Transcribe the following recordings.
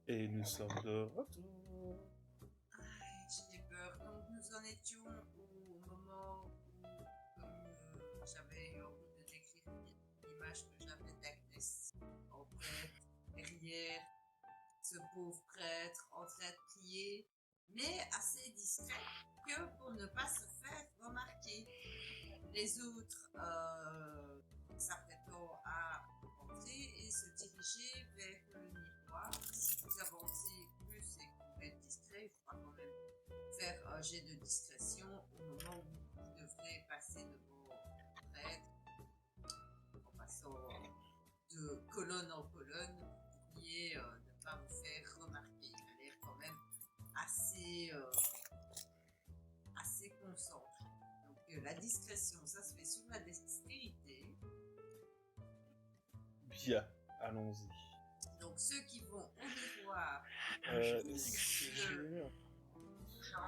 Et nous sommes de retour. J'ai peur. Donc nous en étions au moment où, comme j'avais envie de décrire l'image que j'avais d'Agnès en prêtre, derrière ce pauvre prêtre en train de prier, mais assez discret que pour ne pas se faire remarquer. Les autres s'apprêtant à entrer et se diriger vers le miroir. Si vous avancez plus et que vous êtes discret, il faudra quand même faire un jet de discrétion au moment où vous devrez passer devant le prêtre en passant de colonne en colonne. Vous pourriez ne pas vous faire remarquer. Il a l'air quand même assez concentré. Donc la discrétion, ça se fait sur la dextérité. Bien, allons-y. Donc ceux qui vont au miroir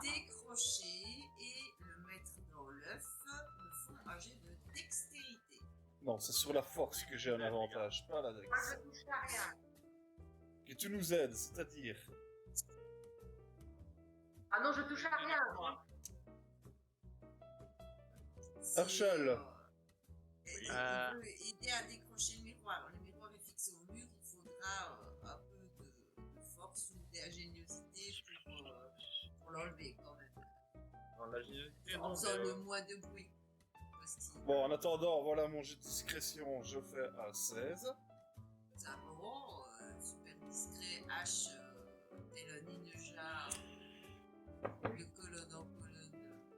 décrocher et le mettre dans l'œuf me font un jet de dextérité. Non, c'est sur la force que j'ai un avantage, pas la dex. Moi, je touche à rien. Que tu nous aides, c'est-à-dire... Ah non, je touche à rien, moi. Herschel. Il veut aider à décrocher le miroir. Le miroir est fixé au mur, il faudra un peu de force ou d'ingéniosité pour l'enlever quand même. Non, l'ingéniosité, En faisant le moins de bruit possible. Bon, en attendant, voilà mon jet de discrétion, je fais un 16. C'est un bon, super discret, H, tel un ninja, le colonne en colonne,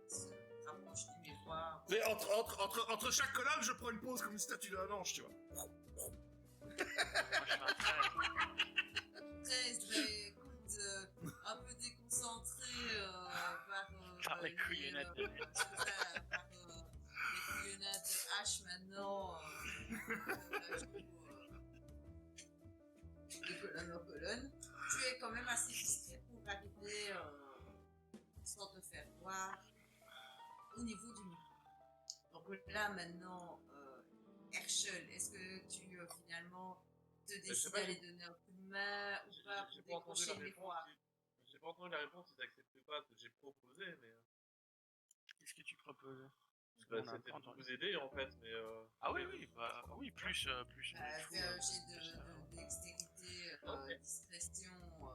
se rapproche du miroir. Et entre chaque colonne, je prends une pause comme une statue d'un ange, tu vois. Moi, je fais un 13. 13, mais écoute, un peu déconcentré Par les couillonnettes de par les couillonnettes de H maintenant, là, je de colonne en colonne. Tu es quand même assez discret pour arriver sans te faire voir au niveau du mur. Donc là maintenant, Herschel, est-ce que tu finalement te décides d'aller donner un coup de main ou pas pour décrocher le miroir? J'ai pas entendu la réponse, ils acceptent pas ce que j'ai proposé, mais... Qu'est-ce que tu proposes? Bah, c'était de vous aider en fait, mais... Ah oui, bah oui, plus. Fais un jet de dextérité, discrétion pour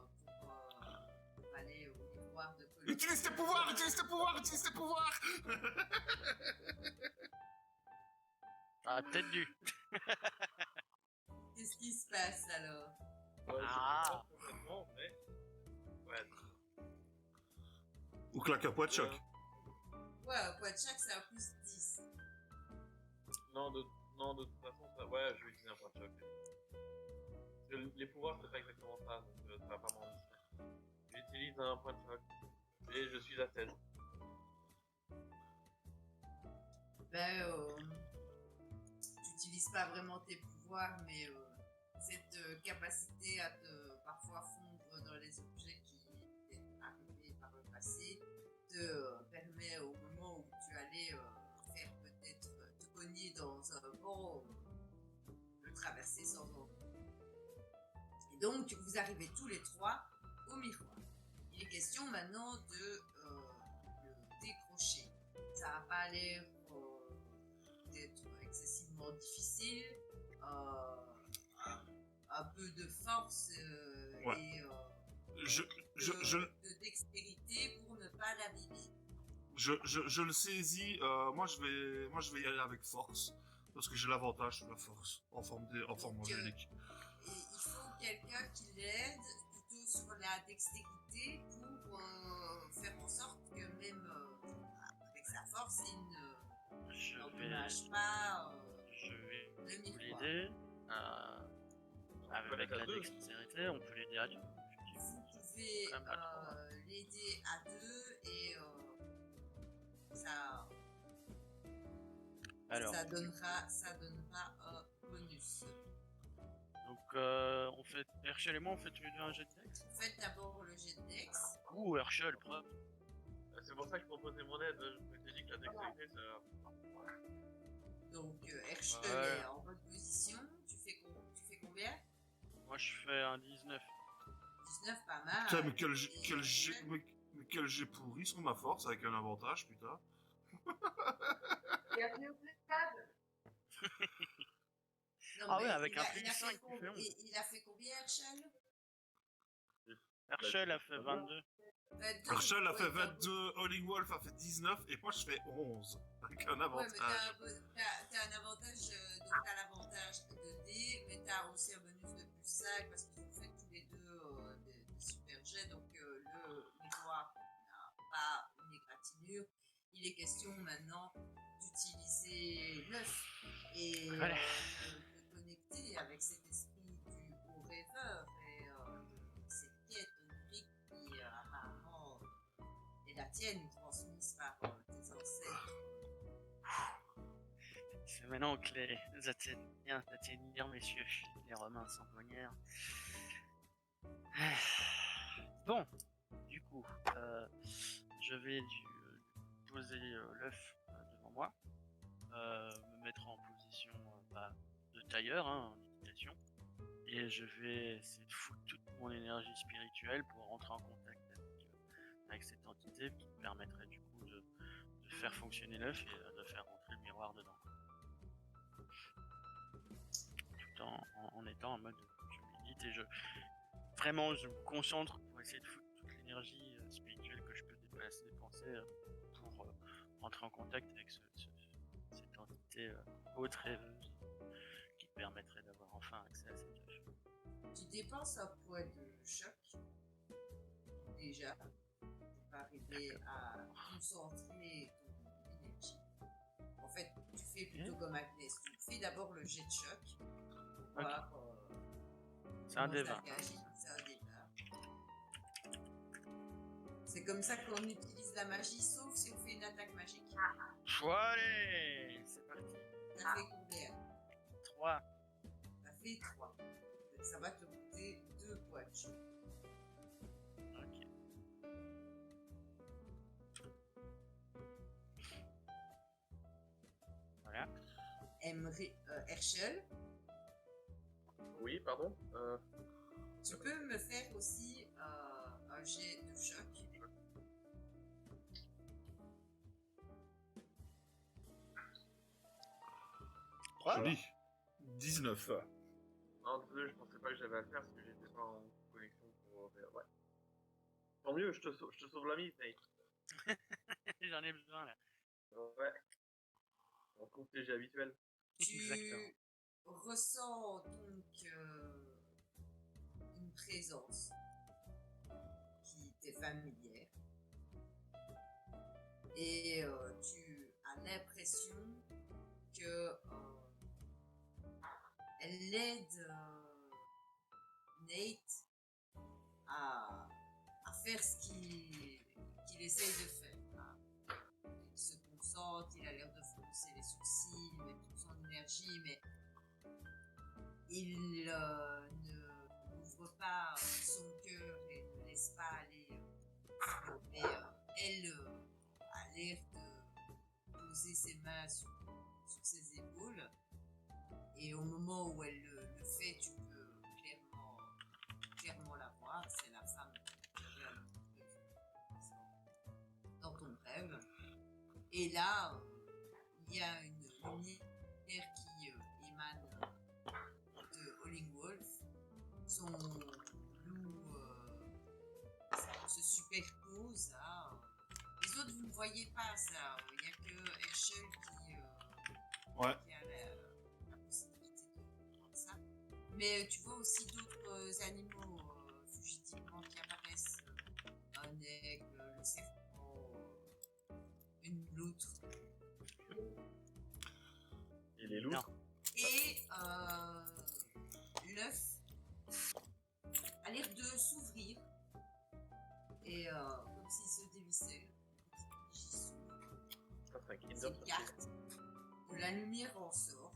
aller au miroir de colonne. Utilise tes pouvoirs, utilise tes pouvoirs, utilise tes pouvoirs. Ah, tête nue. Qu'est-ce qui se passe alors? Ouais, Ah. je sais pas complètement, mais... Ouais. Ou claque un poids de choc. Ouais, un point de choc, c'est un plus 10. Non, de toute façon, ça... ouais, je vais utiliser un point de choc. Parce que les pouvoirs, c'est pas exactement ça, donc ça va pas m'en distraire. J'utilise un point de choc. Et je suis à 16. Ben, tu n'utilises pas vraiment tes pouvoirs, mais cette capacité à te parfois fondre dans les objets qui t'est arrivé par le passé te permet au moment où tu allais faire peut-être te cogner dans un banc, le traverser sans encombre. Et donc vous arrivez tous les trois au miroir. Il est question maintenant de le décrocher. Ça va pas l'air d'être excessivement difficile. Un peu de force Ouais. et De dextérité pour ne pas l'abîmer. Je le saisis. Moi, je vais y aller avec force parce que j'ai l'avantage sur la force en forme angélique. Et il faut quelqu'un qui l'aide plutôt sur la dextérité pour faire en sorte que même avec sa force, il n'endommage pas Je vais le vous miroir. l'aider. Avec la dextérité, on peut l'aider à deux. Vous pouvez l'aider à deux et ça donnera un bonus. Donc, on fait Herschel et moi, on fait tous les deux un jet de dex. Faites d'abord le jet de dex. Ouh, Herschel, propre. C'est pour ça que je proposais mon aide, je m'étais dit que la dextérité, ça... Donc Herschel est en bonne position. Tu fais combien? Moi, je fais un 19. 19, pas mal. Putain, mais Et quel jet pourri sur ma force avec un avantage, putain. Bienvenue au club. Non, Ah mais ouais, avec il un a- plus il a fait 5, com- tu fais 11. il a fait combien, Herschel? Herschel a fait 22. 22. Herschel a fait Ouais, t'as- 22, Holling Wolf a fait 19, et moi je fais 11. Avec un Ouais, mais avantage. t'as un avantage, donc t'as l'avantage de D, mais t'as aussi un bonus de plus 5 parce qu'ils ont fait tous les deux des super jets, donc le miroir n'a pas une égratignure. Il est question maintenant d'utiliser l'œuf et Voilà. de connecter avec cet esprit du haut rêveur et de cette quête onirique qui apparemment est la tienne, transmise par tes ancêtres. C'est maintenant que les Athéniens, messieurs, les Romains sanguinaires. Bon, du coup, je vais poser l'œuf devant moi, me mettre en position de tailleur, en équitation, et je vais essayer de foutre toute mon énergie spirituelle pour rentrer en contact avec cette entité qui me permettrait du coup de faire fonctionner l'œuf et de faire rentrer le miroir dedans. Tout en étant en mode je médite et je me concentre pour essayer de foutre toute l'énergie spirituelle que je peux dépenser pour rentrer en contact avec cette entité haute rêveuse qui permettrait d'avoir enfin accès à cette œuf. Tu dépenses un point de choc déjà pour arriver à concentrer ton énergie. En fait, tu fais plutôt comme Agnès. Tu fais d'abord le jet de choc pour voir. C'est un comment des ça 20. réagit. C'est un des 20. C'est comme ça qu'on utilise la magie, sauf si on fait une attaque magique. Allez, c'est parti. Ça fait combien? 3. Ça fait 3. Ça va te coûter 2 points de choc. Ok. Voilà. Herschel, Oui, pardon. tu peux me faire aussi un jet de choc. Joli. 19. Non, désolé, je pensais pas que j'avais à le faire parce que j'étais pas en connexion pour. Ouais. Tant mieux, je te sauve la mise, Nate. J'en ai besoin là. Ouais. On trouve tes jets habituels. Tu Exactement. ressens donc une présence qui t'est familière et tu as l'impression que elle aide Nate à faire ce qu'il essaye de faire. Il se concentre, il a l'air de froncer les sourcils, il met toute son énergie, mais il n'ouvre pas son cœur et ne laisse pas aller. Mais elle a l'air de poser ses mains sur ses épaules. Et au moment où elle le fait, tu peux clairement la voir. C'est la femme qui avait dans ton rêve. Et là, il y a une lumière qui émane de Holling Wolf. Son loup se superpose à. Les autres, vous ne voyez pas ça. Il n'y a que Herschel Ouais. qui a la possibilité de voir ça. Mais tu vois aussi d'autres animaux fugitivement qui apparaissent. Un aigle, le serpent, une loutre. Et les loups. Et l'œuf a l'air de s'ouvrir. Et comme s'il se dévissait. J'y s'ouvre. Ça serait un Kinder Cette Surprise. carte. De la lumière en sort.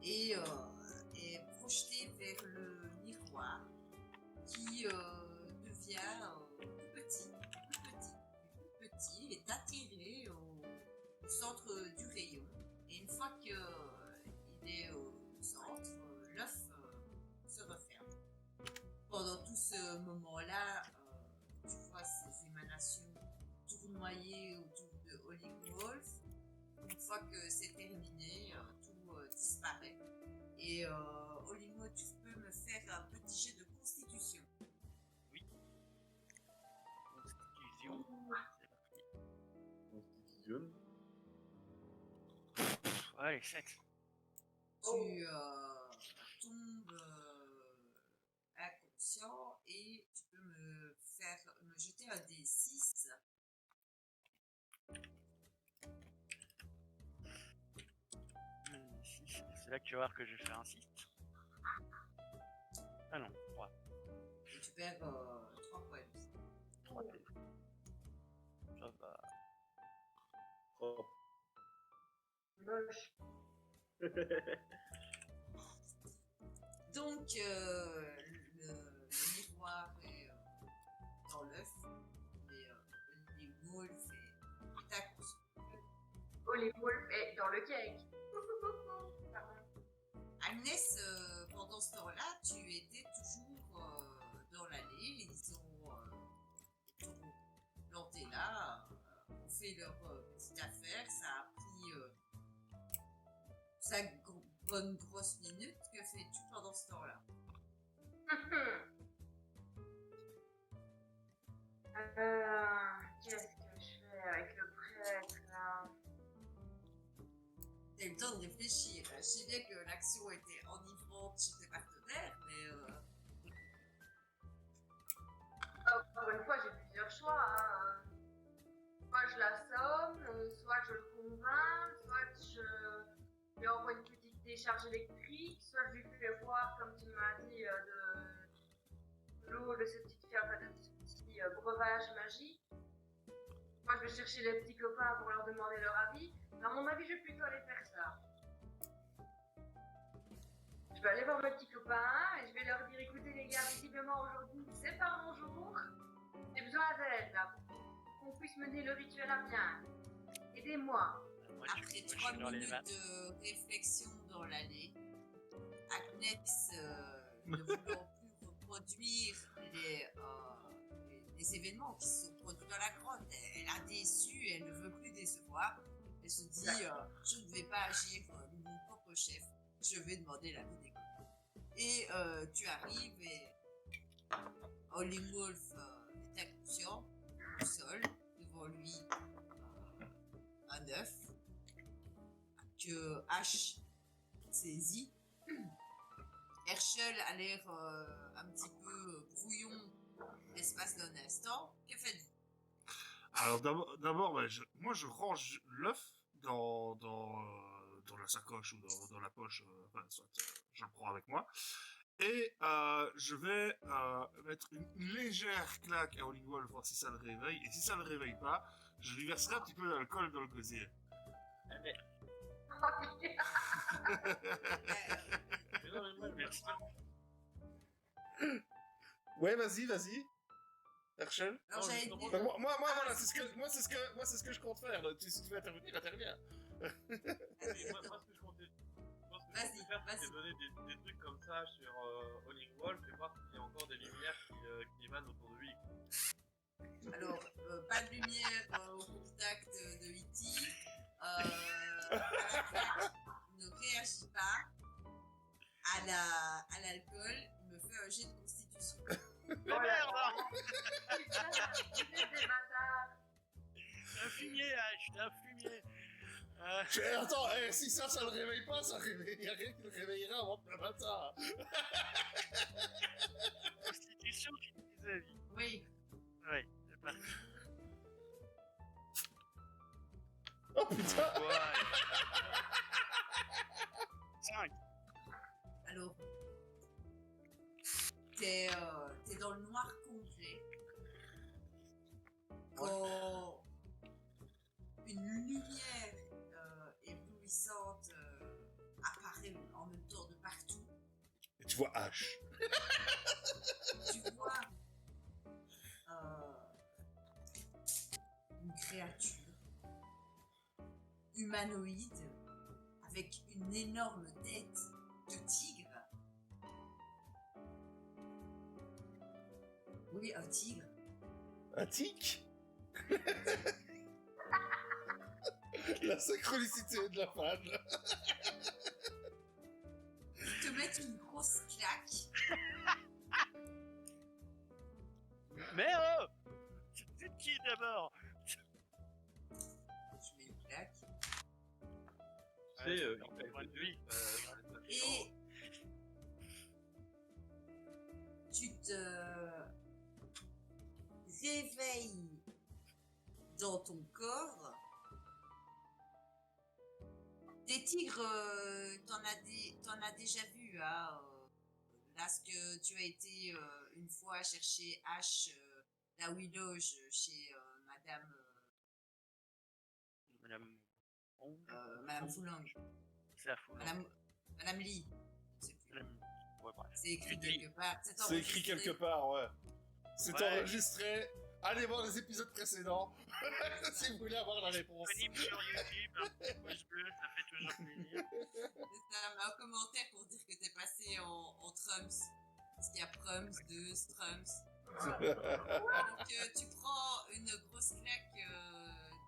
Et est projetée vers le miroir qui devient plus petit, est attiré au centre du rayon. Et une fois qu'il est au centre, l'œuf se referme. Pendant tout ce fois que c'est terminé, tout disparaît. Et Olimo, tu peux me faire un petit jet de constitution. Constitution. Constitution. Allez, 7. Tu tombes inconscient et tu peux me jeter un D6. C'est là que tu vas voir que je vais faire un 6. Ah non, 3. Et tu perds 3 points de vie. 3 T. Ça va. Oh. Moche. Donc, le miroir est dans l'œuf, mais les wolf est inconscient. Oh, les wolves est dans le cake. Pardon. Agnès, pendant ce temps-là, tu étais toujours dans l'allée. Ils ont planté là, ont fait leur petite affaire. Ça a pris 5 bonnes grosses minutes. Que fais-tu pendant ce temps-là? Qu'est-ce que je fais avec le prêtre là? T'as eu le temps de réfléchir. Je sais bien que l'action était enivrante chez tes partenaires, mais Encore une fois, j'ai plusieurs choix. Hein. Soit je l'assomme, soit je le convainc, soit je lui envoie une petite décharge électrique, soit je lui fais boire, comme tu m'as dit, de l'eau de ce petit breuvage magique. Moi, je vais chercher les petits copains pour leur demander leur avis. À mon avis, je vais plutôt aller faire ça. Je vais aller voir mes petits copains et je vais leur dire, écoutez les gars, visiblement aujourd'hui, c'est pas mon jour. J'ai besoin d'aide là, pour qu'on puisse mener le rituel à bien. Aidez-moi. Moi, après je 3 suis dans les minutes vannes. de réflexion dans l'allée, Agnès, ne voulant plus reproduire les événements qui se sont produits dans la grotte, elle a déçu, elle ne veut plus décevoir. Elle se dit, je ne vais pas agir mon propre chef, je vais demander l'avis des copains. Et tu arrives et Howling Wolf est inconscient, au sol, devant lui un œuf que H saisit. Herschel a l'air un petit peu brouillon l'espace d'un instant. Que faites-vous? Alors d'abord, moi je range l'œuf dans la sacoche ou dans la poche, enfin, soit je le prends avec moi. Et je vais mettre une légère claque à Howling Wolf, voir si ça le réveille. Et si ça le réveille pas, je lui verserai un petit peu d'alcool dans le gosier. Mais non, mais moi, Merci. Ouais, vas-y. Herschel. Alors Non, j'avais justement, dit, Moi, voilà, c'est ce que je compte faire. Si tu veux intervenir, interviens. moi, ce que je comptais Vas-y, faire, vas-y. c'est donner des trucs comme ça sur Howling Wolf et voir s'il y a encore des lumières qui émanent autour de lui. alors, pas de lumière au contact de E.T. La claque ne réagit pas à l'alcool. Il me fait un jet de constitution. Mais merde! Putain, vous êtes des bâtards. Un fumier, H, un fumier. Attends, si ça le réveille pas, il y a rien qui le réveillera avant de faire ça. Constitution, tu disais, vie. Oui. Ouais, c'est parti. Oh putain. Ouais. 5. Alors, t'es dans le noir complet. Quand une lumière éblouissante apparaît en même temps de partout, Et tu vois H. tu vois une créature humanoïde avec une énorme tête de tigre. Oui, un tigre. Un tic. La synchronicité de la fan. Te mettre une grosse claque. Mais oh, c'est qui d'abord? Tu mets une claque. Tu sais, Ouais, une c'est claque point de de deux, vue. ça laisse pas Et chiant. tu te réveilles dans ton corps. Des tigres, t'en as déjà vu, hein. Là, ce que tu as été une fois chercher H, là où il loge, chez Madame, Madame. Oh, Madame Foulang, c'est la foule. Madame Lee. Je sais plus. Madame. Ouais, bref. C'est écrit Lee. quelque part. C'est écrit enregistré. quelque part, ouais. C'est Ouais. enregistré. Allez voir les épisodes précédents si vous voulez avoir la réponse. Disponible sur YouTube, un petit pouce bleu, ça fait toujours plaisir. C'est ça, un commentaire pour dire que t'es passé en Trumps. Parce qu'il y a Prums, 2, Trumps. Donc tu prends une grosse claque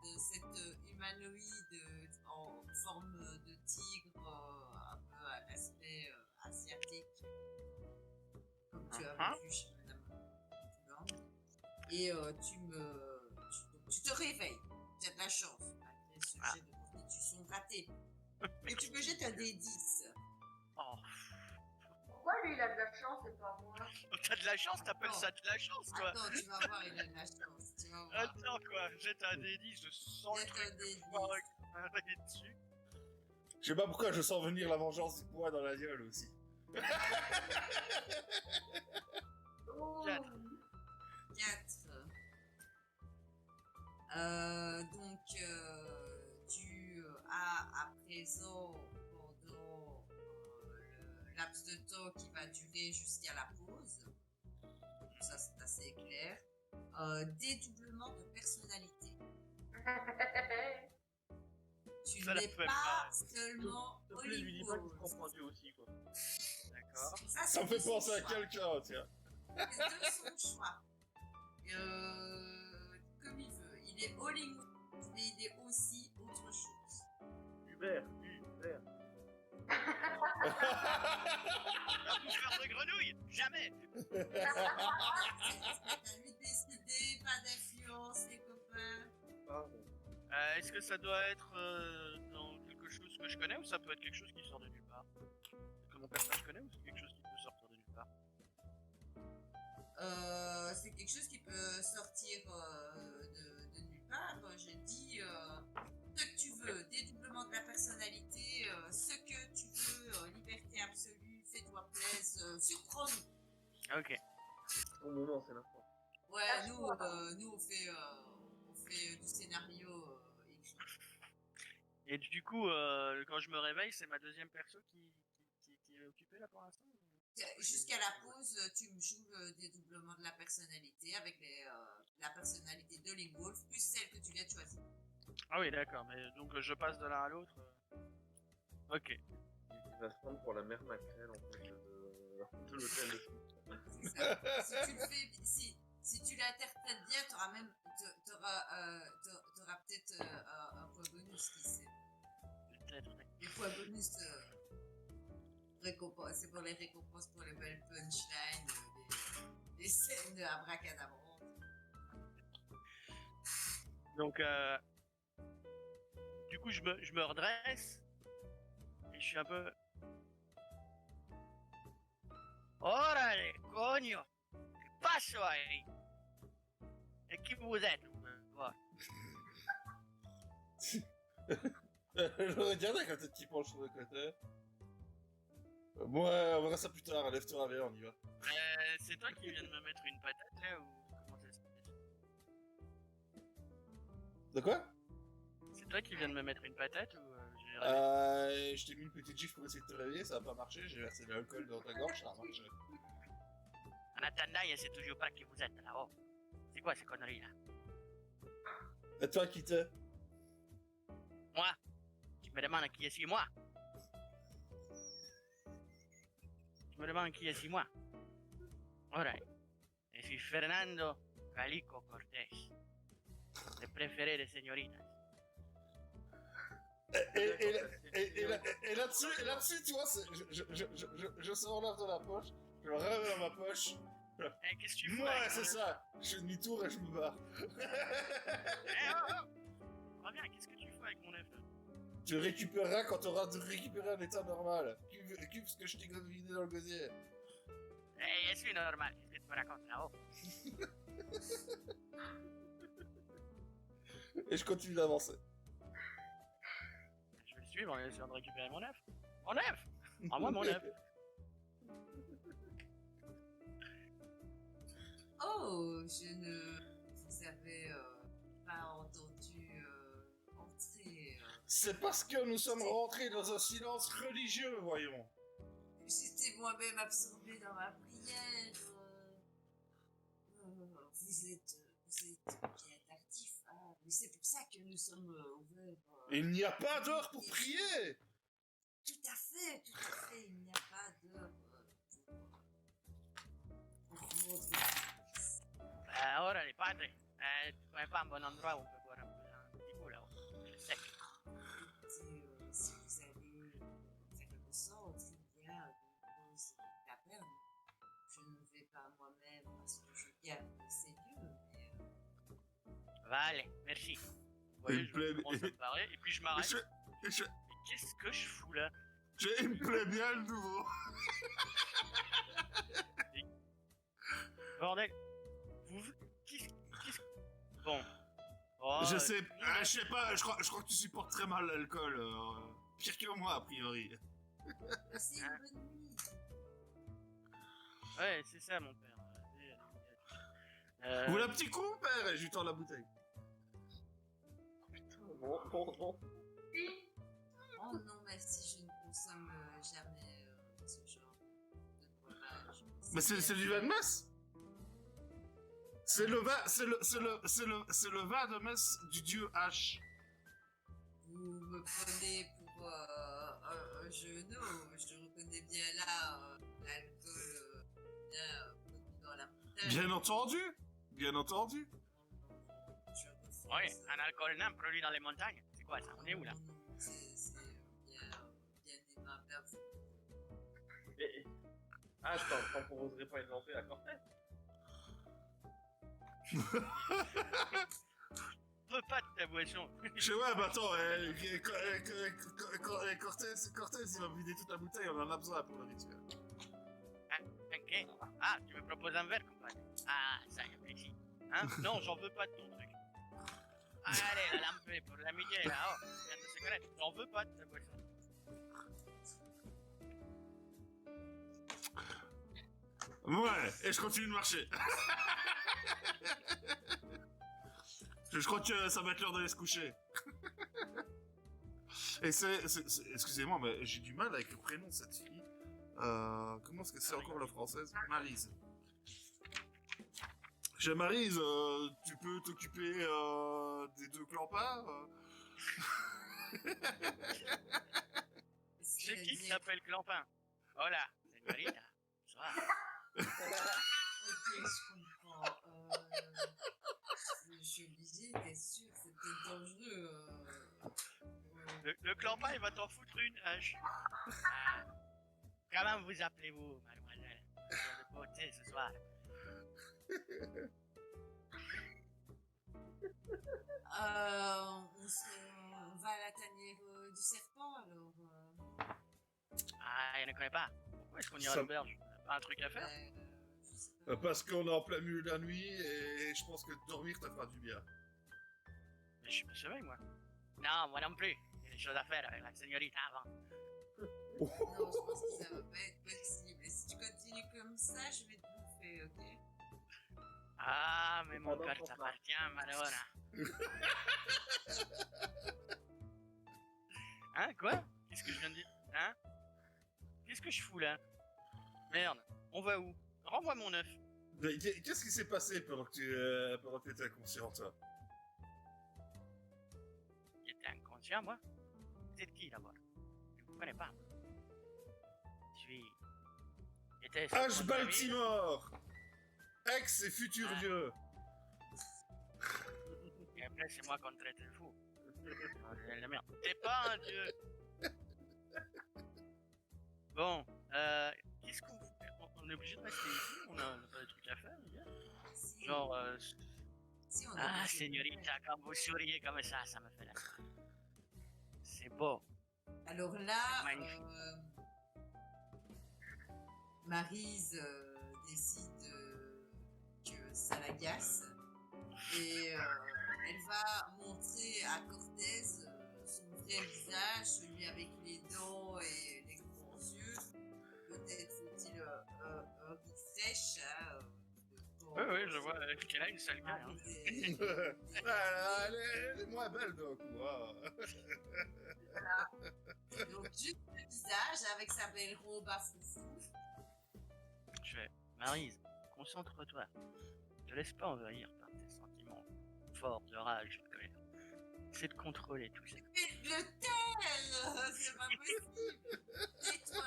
de cette humanoïde en forme de tigre, un peu à l'aspect asiatique, comme tu avais vu chez Madame Foulang. Et tu te réveilles. Tu as de la chance, malgré ce jet de constitution raté. Et tu peux jeter un D10. Oh, Pourquoi lui il a de la chance et pas moi? t'as de la chance, t'appelles Attends. ça de la chance, quoi. Attends, tu vas voir, il a de la chance. Tu vas voir. Attends, quoi, jette un D10, je sens le Jette truc un D10. m'arrêter dessus. Je sais pas pourquoi je sens venir la vengeance du poids dans la gueule aussi. Oh. 4. 4. Donc, tu as à présent, pendant le laps de temps qui va durer jusqu'à la pause, donc ça c'est assez clair, dédoublement de personnalité. Tu Ça la n'es fait pas pas. seulement S'il te plaît, lui dis pas qu'il se Hollywood. comprend Dieu aussi, quoi. D'accord. Ça me fait penser à quelqu'un, tiens. C'est de son choix. Comme il veut. Il est Hollywood, mais il est aussi autre chose. Hubert. Un bouffeur de grenouille? Jamais. C'est à lui de décider, pas d'influence, les copains. Pardon. Est-ce que ça doit être dans quelque chose que je connais ou ça peut être quelque chose qui sort de nulle part? Que mon personnage connaît ou c'est quelque chose qui peut sortir de nulle part? C'est quelque chose qui peut sortir de nulle part. Je dis ce que tu veux, dédoublement de la personnalité, ce que tu veux, liberté absolue, fais-toi plaisir, surprends-nous. Ok. Au moment, c'est l'instant. Ouais, nous on fait du scénario écrit. Et du coup, quand je me réveille, c'est ma deuxième perso qui est occupée là pour l'instant? Jusqu'à la pause, tu me joues le dédoublement de la personnalité avec la personnalité de Lingwolf plus celle que tu viens de choisir. Ah oui, d'accord, mais donc je passe de l'un à l'autre. Ok. Il va se prendre pour la mère Macrel, en fait, de l'hôtel de C'est ça. Si tu le fais, si tu l'interprètes bien, t'auras peut-être un point bonus, qui sait. Peut-être. Les points bonus, c'est pour les récompenses pour les belles punchlines, les scènes abracadabrantes. Donc, du coup, je me redresse et je suis un peu. Órale, coño! ¿Qué pasó ahí? Et qui vous êtes? Voilà. Je regarde avec la tête qui penche sur le côté. Bon, on verra ça plus tard. Lève-toi, allez, on y va. C'est toi qui viens de me mettre une patate là ou comment ça se passe? De quoi? C'est toi qui viens de me mettre une patate ou j'ai rêvé? Je t'ai mis une petite gifle pour essayer de te réveiller, ça a pas marché, j'ai versé de l'alcool dans ta gorge, ça a marché. En attendant, il sait toujours pas qui vous êtes là-haut. C'est quoi ces conneries là? Et toi, qui t'es? Moi? Tu me demandes qui est-ce moi? Tu me demandes qui est-ce moi? Alright. Je suis Fernando Calico Cortés, le préféré des señoritas. Et là-dessus, tu vois, je sors l'œuf de la poche, je le remets dans ma poche. Eh, qu'est-ce que tu fais? Ouais, c'est ça. Je fais demi-tour et je me barre. Eh, reviens, qu'est-ce que tu fais avec mon œuf? Tu le récupéreras quand tu auras récupéré un état normal. Cuve ce que je t'ai vidé dans le gosier. Eh, je suis normal, qu'est-ce que tu me racontes là-haut? Et je continue d'avancer. Je vais le suivre en essayant de récupérer mon œuf. Mon œuf! Rends-moi mon œuf! Oh, je ne vous avais pas entendu entrer. C'est parce que nous sommes rentrés dans un silence religieux, voyons. J'étais moi-même absorbée dans ma prière. Vous êtes bien actif. Ah, mais c'est pour ça que nous sommes ouverts. Il n'y a pas d'heure pour prier. Tout à fait, tout à fait. Il n'y a pas d'heure pour rendre service. Ora les padres, tu connais pas un bon endroit où on peut boire un petit coup là-haut? C'est sec. Écoutez, si vous allez vers le centre, il y a une grosse taverne. Je ne vais pas moi-même parce que je garde ces lieux, mais Vale, merci. Vous voyez, Il plaît- je commence à me parler et puis je m'arrête. Mais qu'est-ce que je fous là? Il me plaît bien le nouveau. Bordel, vous... Qu'est-ce... Bon. Oh, Je sais pas, je crois que tu supportes très mal l'alcool. Pire que moi, a priori. passez une bonne nuit. Ouais, c'est ça mon père. Vous la petit coup, père? Et je lui tends la bouteille. Non. Si, Oh non, merci, je ne consomme jamais ce genre de breuvage. Mais c'est du vin de messe. C'est le vin de messe du dieu H. Vous me prenez pour un genou. Je reconnais bien là l'alcool bien produit dans la montagne. Bien entendu. Bien entendu. Je refuse. Ouais, un alcool nain produit dans les montagnes. C'est quoi ça? On est où là? Non, c'est bien aimable à vous. Ah, je t'en proposerais pas une lancée à Cortez? Veux pas de ta boisson. Je sais, ouais, bah attends, Cortez, il va vider toute la bouteille, on en a besoin pour le rituel. Ok. Ah, tu me proposes un verre, compagne? Ah, ça y est, plaisir. Hein? Non, j'en veux pas de ton truc. Allez, la lampe pour l'amitié là-haut. On vient de se connaître. J'en veux pas de ta boisson. Ouais, et je continue de marcher. Je crois que ça va être l'heure d'aller se coucher. Et excusez-moi, mais j'ai du mal avec le prénom de cette fille. Comment est-ce que c'est encore la française? Maryse. Chez Maryse, tu peux t'occuper des deux clampins C'est qui s'appelle Clampin? Hola, señorita. Bonsoir. Ok, je comprends. Je suis obligée, t'es sûr, c'est peut-être dangereux. Le Clampin, il va t'en foutre une hache. Ah. Comment vous appelez-vous, mademoiselle? De beauté ce soir. On va à la tanière du serpent alors. Ah, il ne connaît pas. Pourquoi est-ce qu'on ira à Ça- l'auberge? Pas un truc à faire? Je sais pas. Parce qu'on est en plein milieu de la nuit et je pense que dormir te fera du bien. Mais je me sommeille, moi. Non, moi non plus. Il y a des choses à faire avec la señorita avant. Non, je pense que ça va pas être possible. Et si tu continues comme ça, je vais te bouffer, ok? Ah, mais mon Pas cœur dans ton t'appartient, Madonna. Hein, quoi? Qu'est-ce que je viens de dire? Hein? Qu'est-ce que je fous là? Merde, on va où? Renvoie mon œuf. Mais qu'est-ce qui s'est passé pendant que tu étais inconscient, toi? Il était inconscient, moi? Vous êtes qui d'abord? Je ne vous connais pas. Je suis. J'étais. H. Baltimore! Ex et futur dieu! Et après, c'est moi qu'on traite de fou. La merde. T'es pas un dieu. Bon, qu'est-ce qu'on fait? On est obligé de rester ici? On a pas de trucs à faire, les gars? Si, Genre, si on est ah, obligé de le señorita, faire. quand vous souriez comme ça me fait la soirée. C'est beau. Alors là, Magnifique. Maryse décide que ça l'agace et elle va montrer à Cortez son vrai visage, celui avec les dents et les grands yeux. Peut-être faut-il un refresh. Hein, Oui, je vois qu'elle a une sale gueule. Hein. Elle est moins belle d'un coup. Hein. Donc juste le visage avec sa belle robe à foufou. Je fais, Maryse, concentre-toi. Ne te laisse pas envahir par tes sentiments forts de rage et de colère. Essaie de contrôler tout ça. Mais le taire, c'est pas possible. Tais-toi.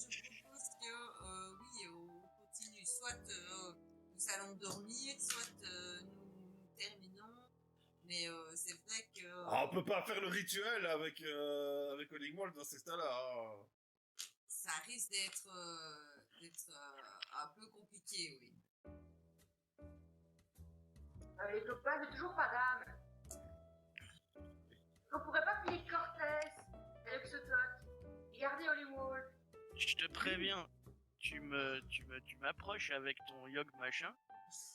Je propose que oui, on continue. Soit nous allons dormir, soit nous terminons. Mais c'est vrai que Ah, on peut pas faire le rituel avec Oligmold dans ces états-là. Hein. ça risque d'être un peu compliqué, oui. Les copains, j'ai toujours pas d'âme. On pourrait pas payer Cortez avec ce toc. Regardez Hollywood. Je te préviens, tu m'approches avec ton yog machin,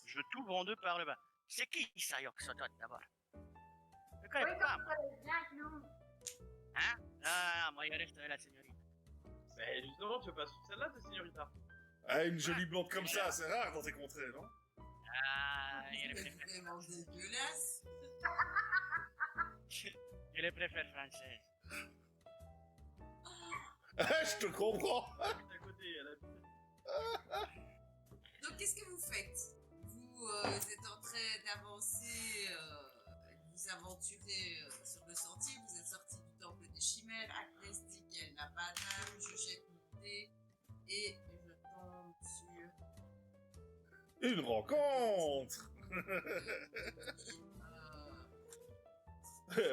je t'ouvre en deux par le bas. C'est qui ça, Yog Sodot, d'abord? Je connais Oui, pas, comme ça, viens avec nous. hein? Ah, moi, il reste la señorita. Mais justement, tu veux pas suivre celle-là, ta señorita? Ah, une jolie blonde comme ça, c'est rare dans tes contrées, non? Ah, il C'est les préfère, vraiment dégueulasse. il les préfère françaises. Je te comprends. Juste à côté, elle a... Donc, qu'est-ce que vous faites? Vous êtes en train d'avancer, vous aventurer sur le sentier, vous êtes sorti du temple des chimères, Agnès dit qu'elle n'a pas d'âme, je jette mon dé et je tombe sur... Une rencontre.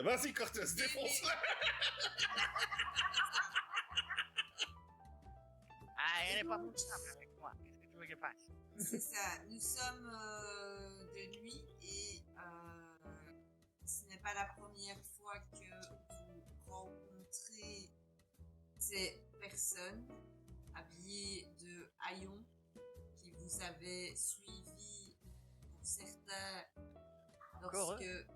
Vas-y, Cortez, défonce-la. Ah, elle est pas mon simple avec moi. Qu'est-ce que tu veux que je fasse? C'est ça, nous sommes de nuit et ce n'est pas la première fois que vous rencontrez ces personnes habillées de haillons qui vous avaient suivi pour certains Encore lorsque...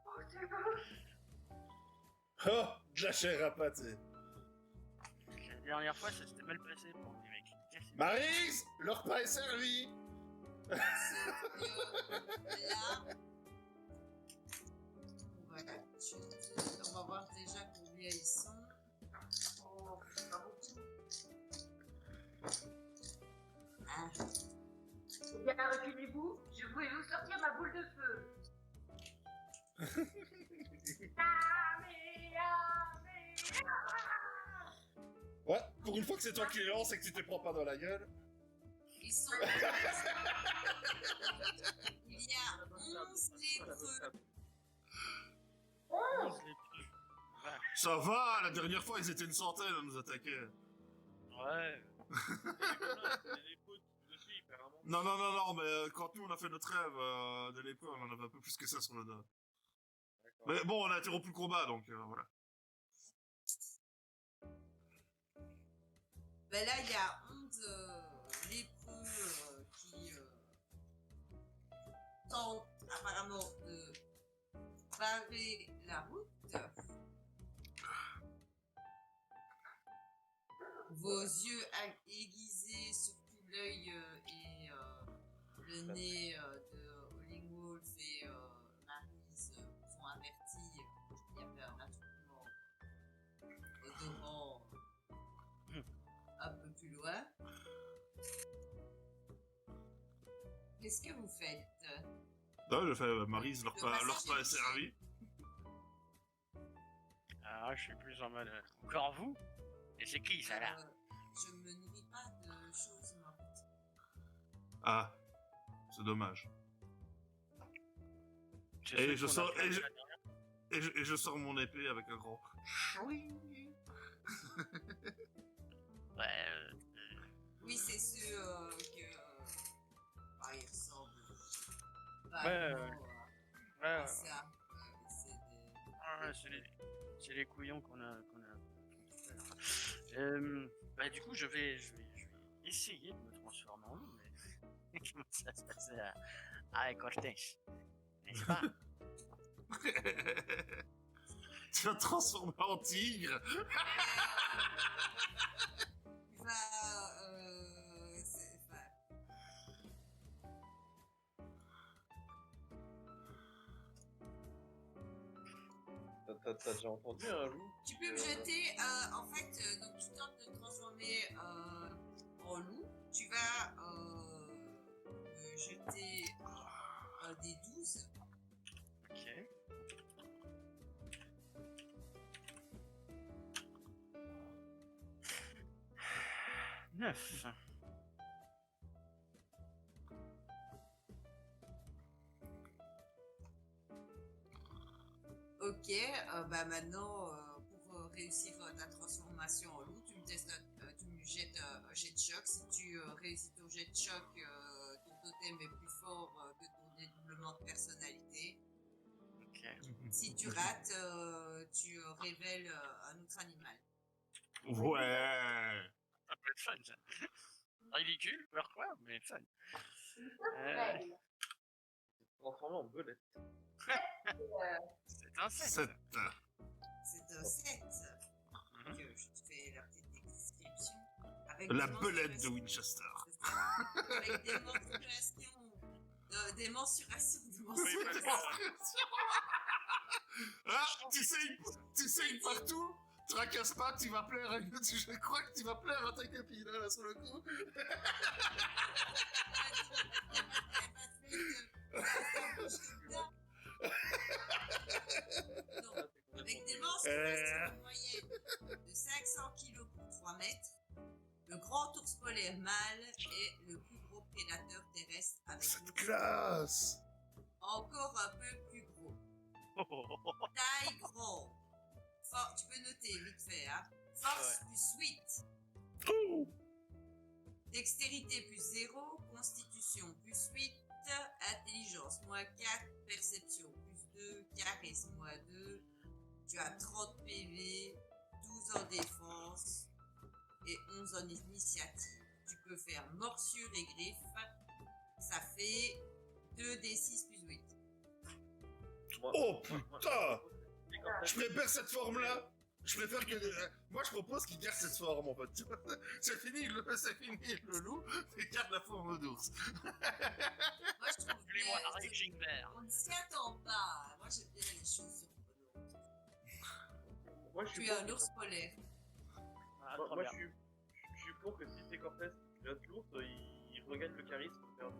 Oh, c'est bon. Oh, de la chair à pâté. La dernière fois, ça s'était mal passé pour les mecs. Qu'est-ce que- Maryse, le repas est servi. Sauf que là, on va voir déjà combien ils sont. Oh, pas beaucoup. Ah, Eh bien, reculez-vous, je voulais vous sortir ma boule de feu. Ouais, pour une fois que c'est toi qui les lance et que tu te prends pas dans la gueule. ils sont... Il y a 11 lépreux. 11 lépreux. Vache. Ça va, la dernière fois, ils étaient une centaine à nous attaquer. Ouais. Les potes dessus, il perd un monde. Non, mais quand nous, on a fait notre rêve de l'époque, on en avait un peu plus que ça sur le dos. D'accord. Mais bon, on a interrompu le combat, donc voilà. Ben là, il y a 11 lépreux qui tentent apparemment de barrer la route. Vos yeux aiguisés, surtout l'œil et le nez de Hollingwolf et Maryse sont avertis qu'il y avait un attroupement odorant un peu plus loin. Qu'est-ce que vous faites? Non, je fais Maryse, leur Le repas passage est est servi. Ah, je suis plus en mode. Encore vous? Et c'est qui ça là? Je me nourris pas de choses mortes. Ah, c'est dommage. C'est Et ce je qu'on a sors- fait et je- la dernière- Et je sors mon épée avec un grand chouing. Ouais, Oui, c'est ceux que. Ah, ils ressemblent. Pas Ouais, vraiment, ouais, à ça. C'est des. ouais, c'est les couillons qu'on a. Bah, du coup, je vais essayer de me transformer en loup, mais comment ça se passait à Cortés, n'est-ce pas? Tu vas te transformer en tigre. Tu vas. Enfin, T'as déjà entendu un loup? tu peux me jeter. En fait, donc tu tentes de te transformer en loup. Tu vas me jeter un des 12. Ok. Neuf. Ok, bah maintenant, pour réussir ta transformation en loup, tu me jettes un jet de choc. Si tu réussis ton jet de choc, ton totem est plus fort que ton dédoublement de personnalité. Ok. Si tu rates, tu révèles un autre animal. Ouais. Ça peut être fun, ça. Ridicule, peur quoi, mais fun. Règle. Transformé en belette. C'est un 7. 7. C'est un 7 Mhm. que je te fais la petite description. Avec La des belette de mensurations- Winchester. C'est ça. Avec des mensurations. Des mensurations. Ah, tu sais partout. Tracasse pas, tu vas plaire à... Je crois que tu vas plaire à ta copine, là, sur le coup. Donc, avec des mensurations moyennes de 500 kg pour 3 mètres, le grand ours polaire mâle est le plus gros prédateur terrestre avec Cette l'ours classe. encore un peu plus gros. Taille grande. Tu peux noter vite fait, hein. Force plus 8. Oh. Dextérité plus 0. Constitution plus 8. Intelligence moins 4. Perception plus 2. Charisme moins 2. Tu as 30 PV. 12 en défense. Et 11 en initiative. Tu peux faire morsure et griffe. Ça fait 2d6 plus 8. Oh putain. Je préfère cette forme-là. Je préfère que... moi, je propose qu'il garde cette forme, en fait. C'est fini le loup, et garde la forme d'ours. Moi, je trouve Appelez-moi que Harry Gingber. on ne s'y attend pas. Moi, j'aime bien les choses surprenantes. Moi, je suis Tu es pour un que- ours polaire. Ah, Moi, trop moi, bien. je suis pour que si c'est Cortez qui pilote l'ours, il regagne le charisme perdu.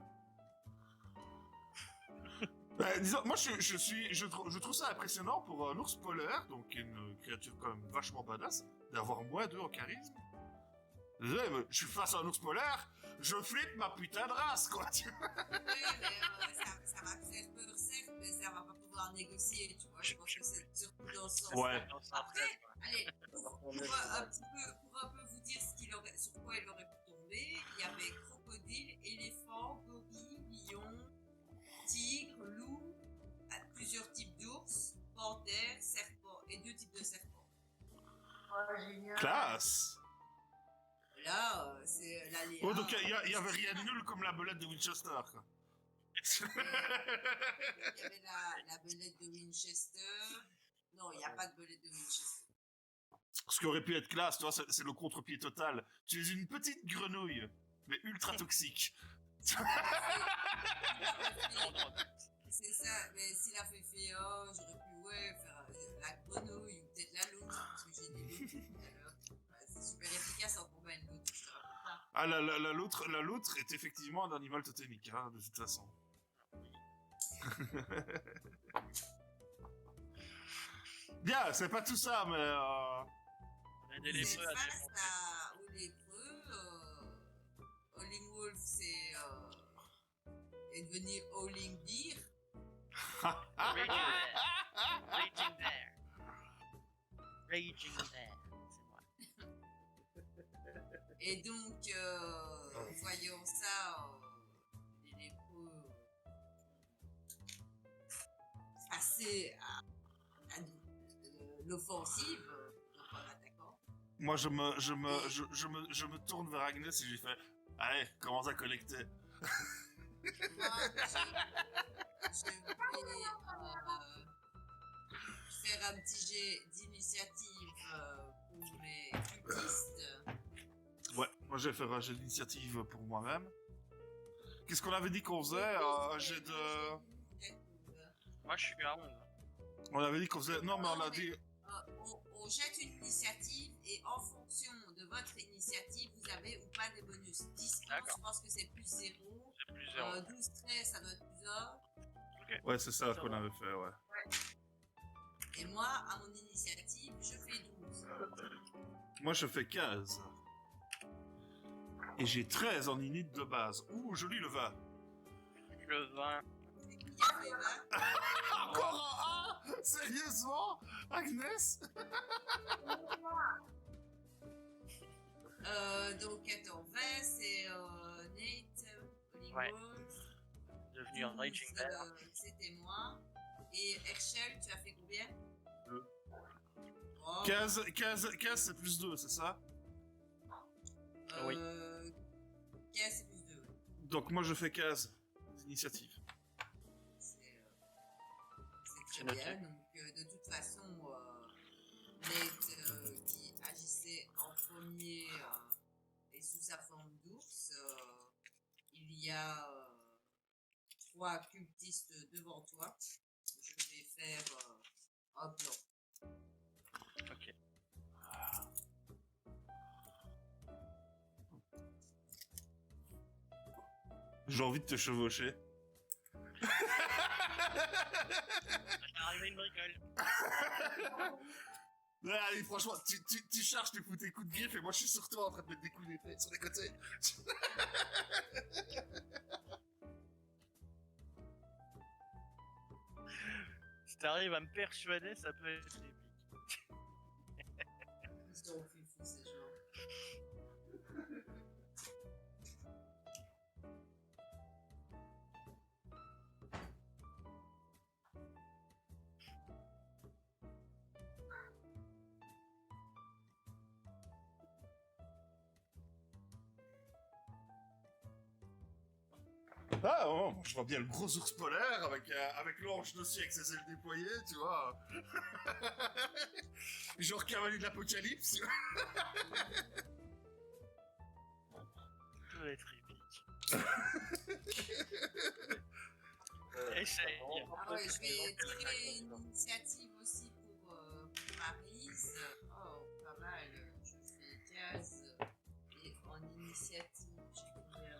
Bah, disons, moi, je trouve ça impressionnant pour un ours polaire, donc une créature quand même vachement badass, d'avoir moins 2 en charisme. Désolé, mais je suis face à un ours polaire, je flippe ma putain de race, quoi. Oui, mais ça va te faire peur, certes, mais ça va pas pouvoir négocier, tu vois. Je pense que c'est surtout dans ce sens. Ouais. Dans ce Après, sens-là, quoi. allez, pour un peu vous dire sur quoi il aurait pu tomber, il y avait crocodile, éléphant, gorille, lion, tigre, loup, plusieurs types d'ours, panthère, serpent et 2 types de serpents. Oh, génial. Classe. Là, c'est l'aléa. Oh, donc il y avait rien de nul comme la belette de Winchester, quoi. Il y avait la belette de Winchester. Non, il n'y a pas de belette de Winchester. Ce qui aurait pu être classe, tu vois, c'est le contre-pied total. Tu es une petite grenouille, mais ultra toxique. C'est ça, mais s'il a fait j'aurais pu faire la grenouille ou peut-être la loutre, parce que j'ai des loutres tout à l'heure. C'est super efficace en combat une loutre, je te rappelle pas. Ah, la loutre est effectivement un animal totémique, hein, de toute façon. Bien, c'est pas tout ça, mais... On a des C'est lépreux à face défoncer. aux lépreux, Howling Wolf est devenu Howling Beer. Raging Bear. Raging Bear. Raging Bear. C'est moi. Et donc, voyant ça, les lépreux passer à l'offensive, donc en attaquant. Moi, je me tourne vers Agnès et j'ai fait allez, commence à collecter. Moi, je vais faire un petit jet d'initiative pour les cultistes. Ouais, moi je vais faire un jet d'initiative pour moi-même. Qu'est-ce qu'on avait dit qu'on faisait un jet de... Moi, je suis à 11. On avait dit qu'on faisait... Non, mais on a dit... On jette une initiative et en fonction de votre initiative, vous avez ou pas des bonus. 10, D'accord. je pense que c'est plus 0. C'est plus 0. 12, 13, ça doit être plus 1. Ouais, c'est ça qu'on avait fait, ouais. Et moi, à mon initiative, je fais 12. Moi, je fais 15. Et j'ai 13 en init de base. Ouh, joli le 20. Le 20. C'est qui a fait 20? Encore un 1? Sérieusement Agnès? Donc, attends, 20, c'est Nate, Ouais. Hollingworth. Devenu un Raging Bear. C'était moi. Et Herschel, tu as fait combien? 2. Oh, 15 c'est plus 2, c'est ça? Oui. 15, c'est plus 2. Donc moi je fais 15 d'initiative. C'est C'est très noté. bien. Donc, de toute façon, Nate, qui agissait en premier et sous sa forme d'ours, il y a 3 cultistes devant toi. Je vais faire un plan. Ok. J'ai envie de te chevaucher. J'ai arrivé une bricole. Allez, franchement, tu charges, tu fous tes coups de griffe et moi je suis sur toi en train de mettre des coups d'épée sur les côtés. Si t'arrives à me persuader, ça peut être épique. Ils sont fifous, ces gens. Ah, oh, je vois bien le gros ours polaire avec l'ange dessus avec ses ailes déployées, tu vois. Genre cavalier de l'apocalypse. Ça peut être épique. Essaye. Ah ouais, je vais tirer une initiative aussi pour Maryse. Oh, pas mal. Je fais 15. Et en initiative, j'ai combien?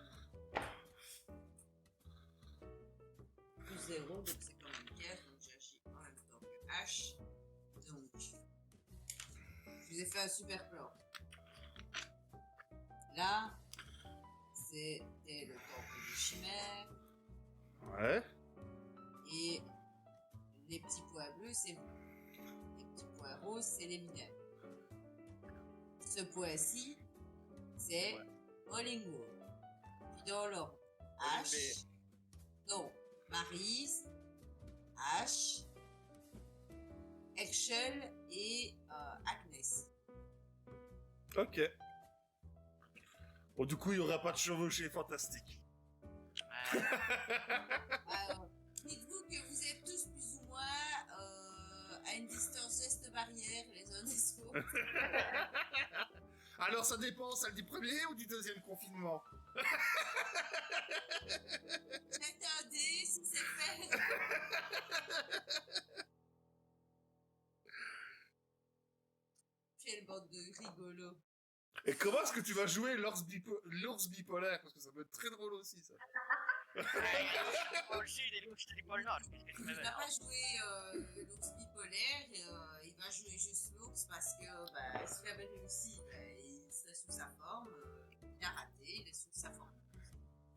Plus 0, donc c'est quand même 15. Donc j'agis en même temps que H. Donc, je vous ai fait un super plan. Là, c'était le temple des chimères. Ouais. Et les petits points bleus, c'est vous. Les petits points roses, c'est les mineurs. Ce point-ci, c'est Hollingworth. Puis dans l'ordre, H. Donc, Maryse, H. Herschel et Agnès. Ok. Bon, du coup, il n'y aura pas de chevauchée fantastique. Alors, dites-vous que vous êtes tous plus ou moins à une distance geste barrière les uns des autres. Alors, ça dépend, celle du premier ou du deuxième confinement? Jette un dé si c'est fait. Quelle bande de rigolos. Et comment est-ce que tu vas jouer l'ours bipolaire? Parce que ça peut être très drôle aussi, ça. Moi aussi, des loups, je te dis pas le nom. Qu'est-ce que tu Il me va mets pas jouer l'ours bipolaire, il va jouer juste l'ours parce que s'il avait réussi, il serait sous sa forme. Il a raté, il est sous sa forme.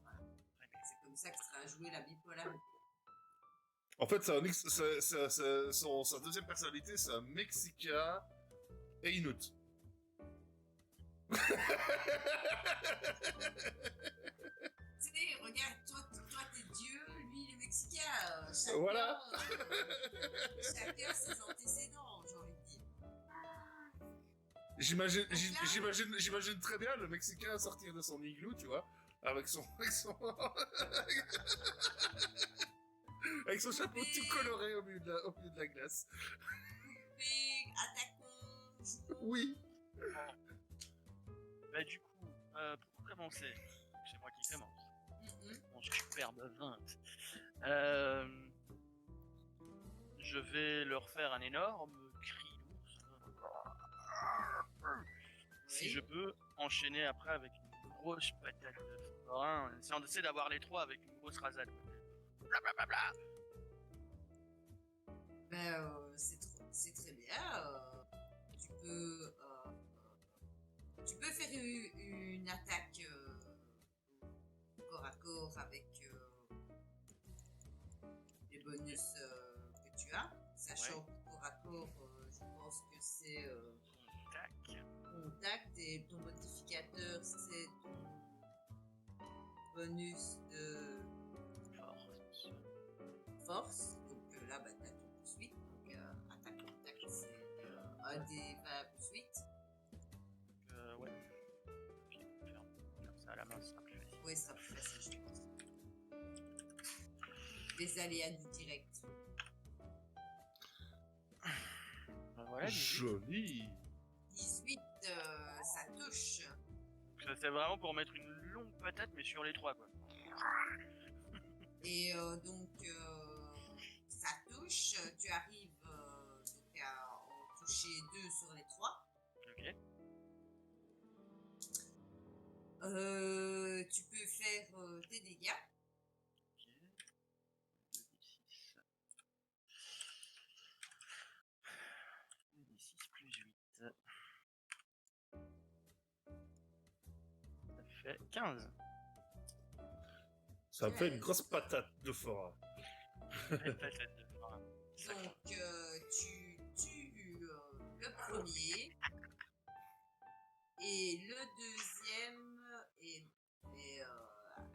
Voilà. C'est comme ça que sera joué la bipolarité. En fait, sa deuxième personnalité, c'est un Mexicain et Inuit. Tu sais, regarde, toi t'es Dieu, lui il est Mexicain. Chacun, Voilà. chacun ses antécédents, j'ai envie de dire. J'imagine très bien le Mexicain sortir de son igloo, tu vois, avec son avec son chapeau tout coloré au milieu de la glace. Coupé, attaquons, jouons. Oui. Bah du coup, pour commencer, c'est moi qui commence. Mon superbe 20. Je vais leur faire un énorme cri d'ours. Si je peux enchaîner après avec une grosse patate de forain, essayant d'essayer d'avoir les trois avec une grosse rasade. Blablabla. Ben, c'est très bien. Tu peux faire une attaque corps à corps avec les bonus que tu as. Sachant que corps à corps, je pense que c'est Tac. contact et ton modificateur, c'est ton bonus de force. Donc là, bah, t'as ton plus 8. Donc attaque contact, c'est un des 20 plus 8. Ouais. Ok, faire ça à la main, ce sera plus facile. Oui, ça sera plus facile, je pense. Les aléas du direct. Voilà, 18. Joli. 18, ça touche. Ça, c'est vraiment pour mettre une longue patate, mais sur les trois, quoi. Et donc, ça touche. Tu arrives donc à en toucher 2 sur les 3. Ok. Tu peux faire tes dégâts. Ok. 2d6. 2d6 plus 8. Ça fait 15. Ça me fait une grosse patate de forain. Belle patate de forain. Donc, tu tues le premier. Et le deuxième est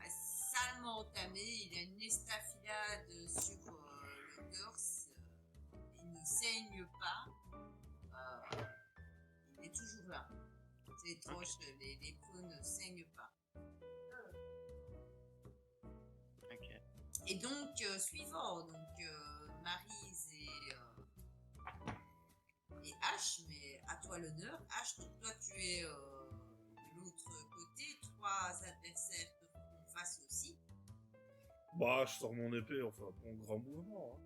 salement entamé. Il a une estafilade sur le torse. Il ne saigne pas. Il est toujours là. C'est étrange, les peaux ne saignent pas. Ok. Et donc, suivant, donc Maryse et H, mais à toi l'honneur. H, donc toi tu es de l'autre côté, 3 adversaires te font face aussi. Bah, je sors mon épée, enfin, bon grand mouvement. Hein.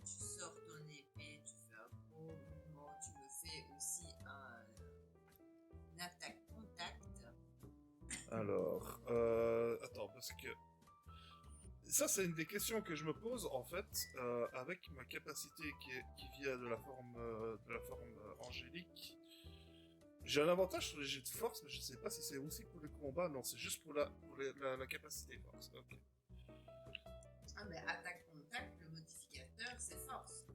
Tu sors ton épée, tu fais un gros mouvement, tu me fais aussi une attaque contact. Alors, attends, parce que ça, c'est une des questions que je me pose, en fait, avec ma capacité qui vient de la forme angélique. J'ai un avantage sur les jets de force, mais je sais pas si c'est aussi pour le combat. Non, c'est juste pour la capacité force. Ok. Ah, mais attaque contact, le modificateur, c'est force.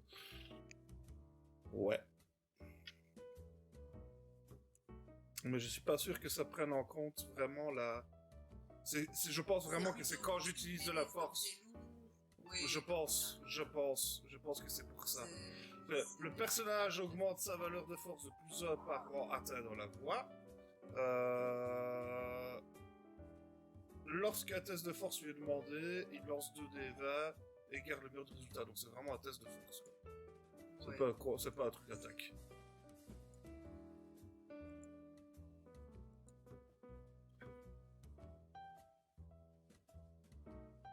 Ouais. Mais je suis pas sûr que ça prenne en compte vraiment la... je pense vraiment que c'est quand j'utilise de la force. Oui. Je pense que c'est pour ça. Le personnage augmente sa valeur de force de plus 1 par rang atteint dans la voie. Lorsqu'un test de force lui est demandé, il lance 2d20 et garde le meilleur de résultat. Donc c'est vraiment un test de force. C'est pas un truc d'attaque.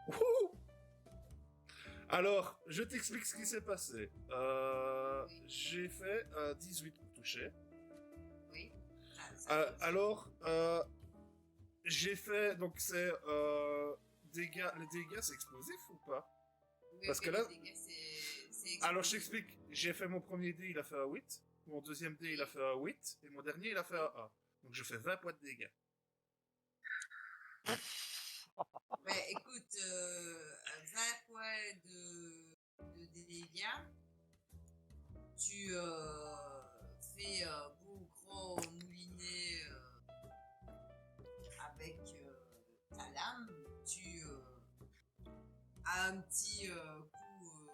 Wouhou! Alors, je t'explique ce qui s'est passé. J'ai fait 18 pour toucher. Oui. Alors, j'ai fait, donc c'est dégâts. Les dégâts, c'est explosif ou pas? Oui, Parce ok, que là- les dégâts, c'est Alors, je t'explique. J'ai fait mon premier dé, il a fait un 8. Mon deuxième dé, il a fait un 8. Et mon dernier, il a fait un 1. Donc, je fais 20 points de dégâts. Ouais, écoute, 20 points de tu fais un beau gros moulinet avec ta lame. Tu as un petit coup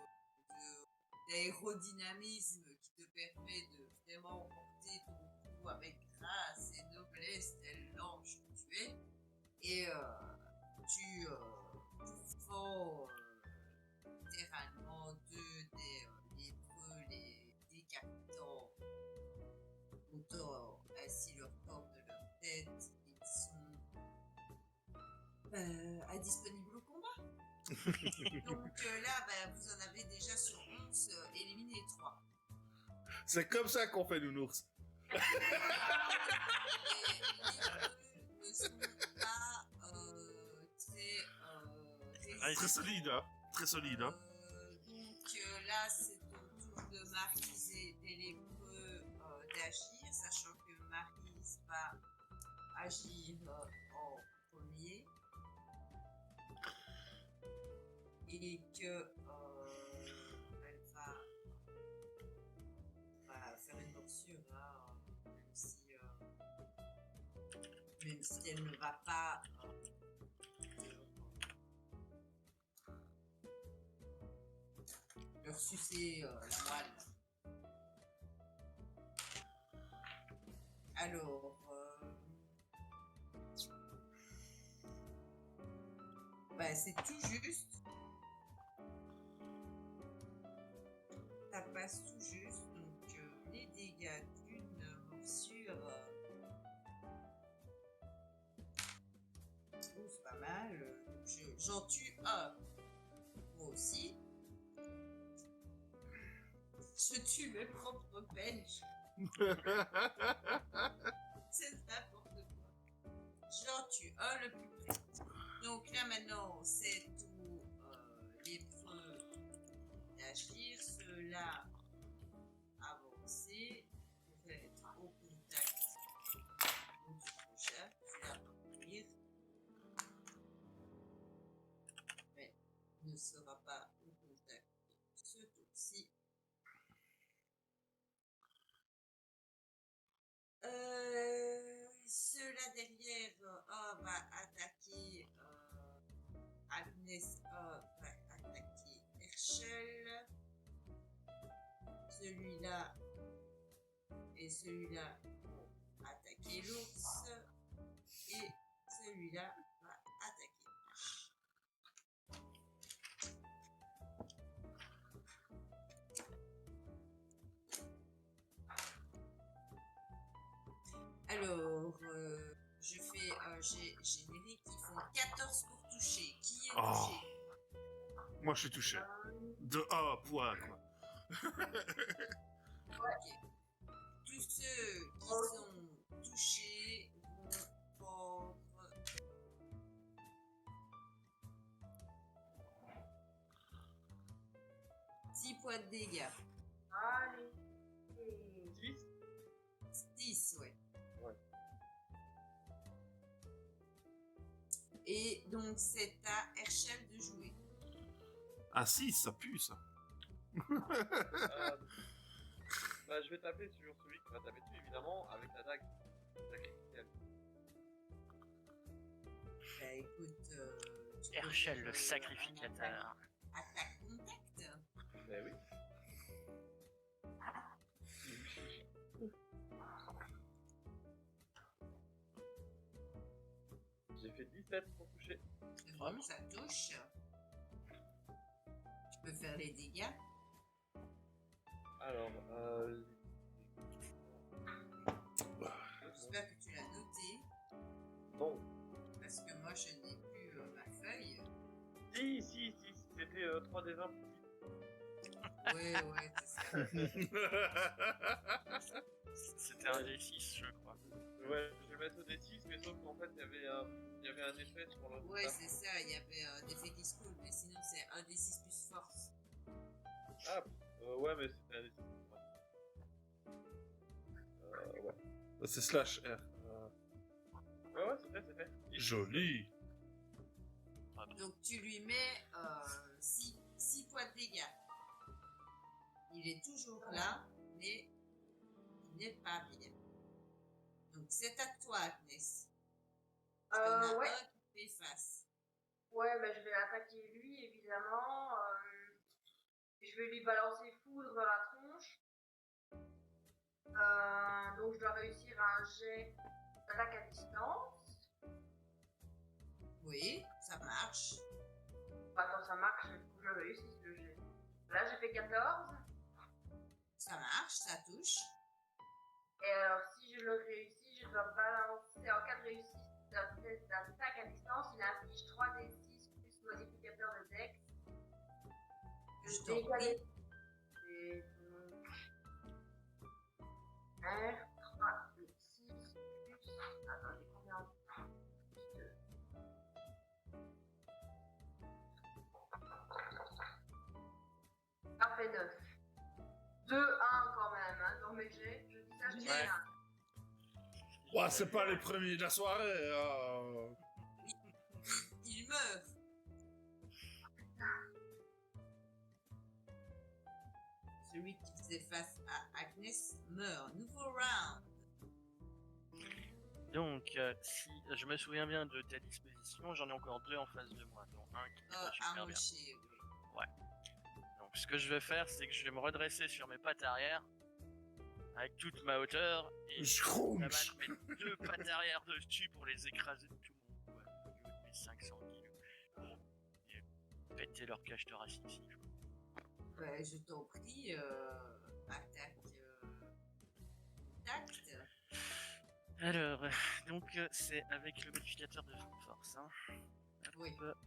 d'aérodynamisme qui te permet de vraiment porter ton coup avec grâce et noblesse, tel l'ange que tu es. Et tu pourfends littéralement deux des lépreux, les décapitants, ôtant ainsi leur corps de leur tête. Ils sont indisponibles au combat. Donc là, vous en avez déjà sur 11 éliminés 3. C'est comme ça qu'on fait nounours. Les lépreux ne sont pas très Très solide, hein. Très solide, hein. donc là, c'est au tour de Maryse et des lépreux d'agir, sachant que Maryse va agir en premier. Et que elle va faire une morsure, hein, même si elle ne va pas leur sucer la moelle. Alors, c'est tout juste. Ça passe tout juste, donc les dégâts d'une morsure. C'est pas mal. J'en tue un. Moi aussi. Je tue mes propres belges. C'est n'importe quoi. J'en tue un le plus près. Donc là maintenant, c'est tout lépreux d'agir. Ceux-là avancer. Vous allez être au contact du prochain. Je vais accomplir. Mais ne sera pas au contact de ce tour-ci. Ceux-là derrière, va attaquer Agnès, va attaquer Herschel. Celui-là et celui-là vont attaquer l'ours. Et celui-là va attaquer H. Alors, je fais un jet générique. Ils font 14 pour toucher. Qui est Oh. touché? Moi, je suis touché. De A, point, quoi. Ok. Tous ceux qui sont touchés vont prendre 6 points de dégâts. Allez. 6, ouais. Ouais. Et donc, c'est à Herschel de jouer. Ah si, ça pue, ça. Je vais taper sur celui qui va taper dessus, évidemment, avec la dague. La criticale. Écoute, tu peux Herschel, faire, le sacrificateur. Attaque contact. Ben oui. J'ai fait 17 pour toucher. Donc, ça touche. Tu peux faire les dégâts. Alors, J'espère que tu l'as noté. non. Parce que moi, je n'ai plus ma feuille. Si, c'était 3 des 20 pour 10. Ouais, c'est ça. C'était un des 6, je crois. Ouais, je vais mettre au D6, mais sauf qu'en fait, il y avait un effet sur le. Ouais, c'est ça. Il y avait un effet qui se coule. Mais sinon, c'est un des 6 plus force. Ah, ouais, mais c'était un D6. Ouais. C'est slash R. Ouais, c'est fait. Joli. Donc, tu lui mets 6 points de dégâts. Il est toujours là, n'est pas bien. Donc c'est à toi, Agnès. Parce qu'il y en a Ouais. un qui fait face. Ouais, bah, je vais l'attaquer lui, évidemment. Je vais lui balancer foudre dans la tronche. Donc je dois réussir un jet d'attaque à distance. Oui, ça marche. Attends, ça marche, il faut que je réussisse le jet. Là, j'ai fait 14. Ça marche, ça touche. Et alors, si je le réussis, je dois balancer en cas de réussite d'un test d'attaque à distance. Il inflige 3d6 plus modificateur de dex. Je Le t'en dégât prie. des- c'est donc 1, 3, 6 plus. Attends, j'ai combien en plus de- Ça fait 9. 2, 1 quand même, hein, dans mes jets. Je dis ça, je dis Ouais. rien. Ouais, c'est pas les premiers de la soirée. Il meurt. Celui qui faisait face à Agnès meurt. Nouveau round. Donc, si je me souviens bien de ta disposition, j'en ai encore 2 en face de moi, dont un qui n'est pas super bien. Amoché, oui. Donc, ce que je vais faire, c'est que je vais me redresser sur mes pattes arrière, avec toute ma hauteur, et je vais Scrooge. mettre mes 2 pattes arrière dessus pour les écraser de tout mon poids, au niveau de mes 500 kilos. Et péter leur cage thoracique s'il faut. Ben, je t'en prie, attaque contact. Alors, donc c'est avec le modificateur de force. Hein. Oui. Hop,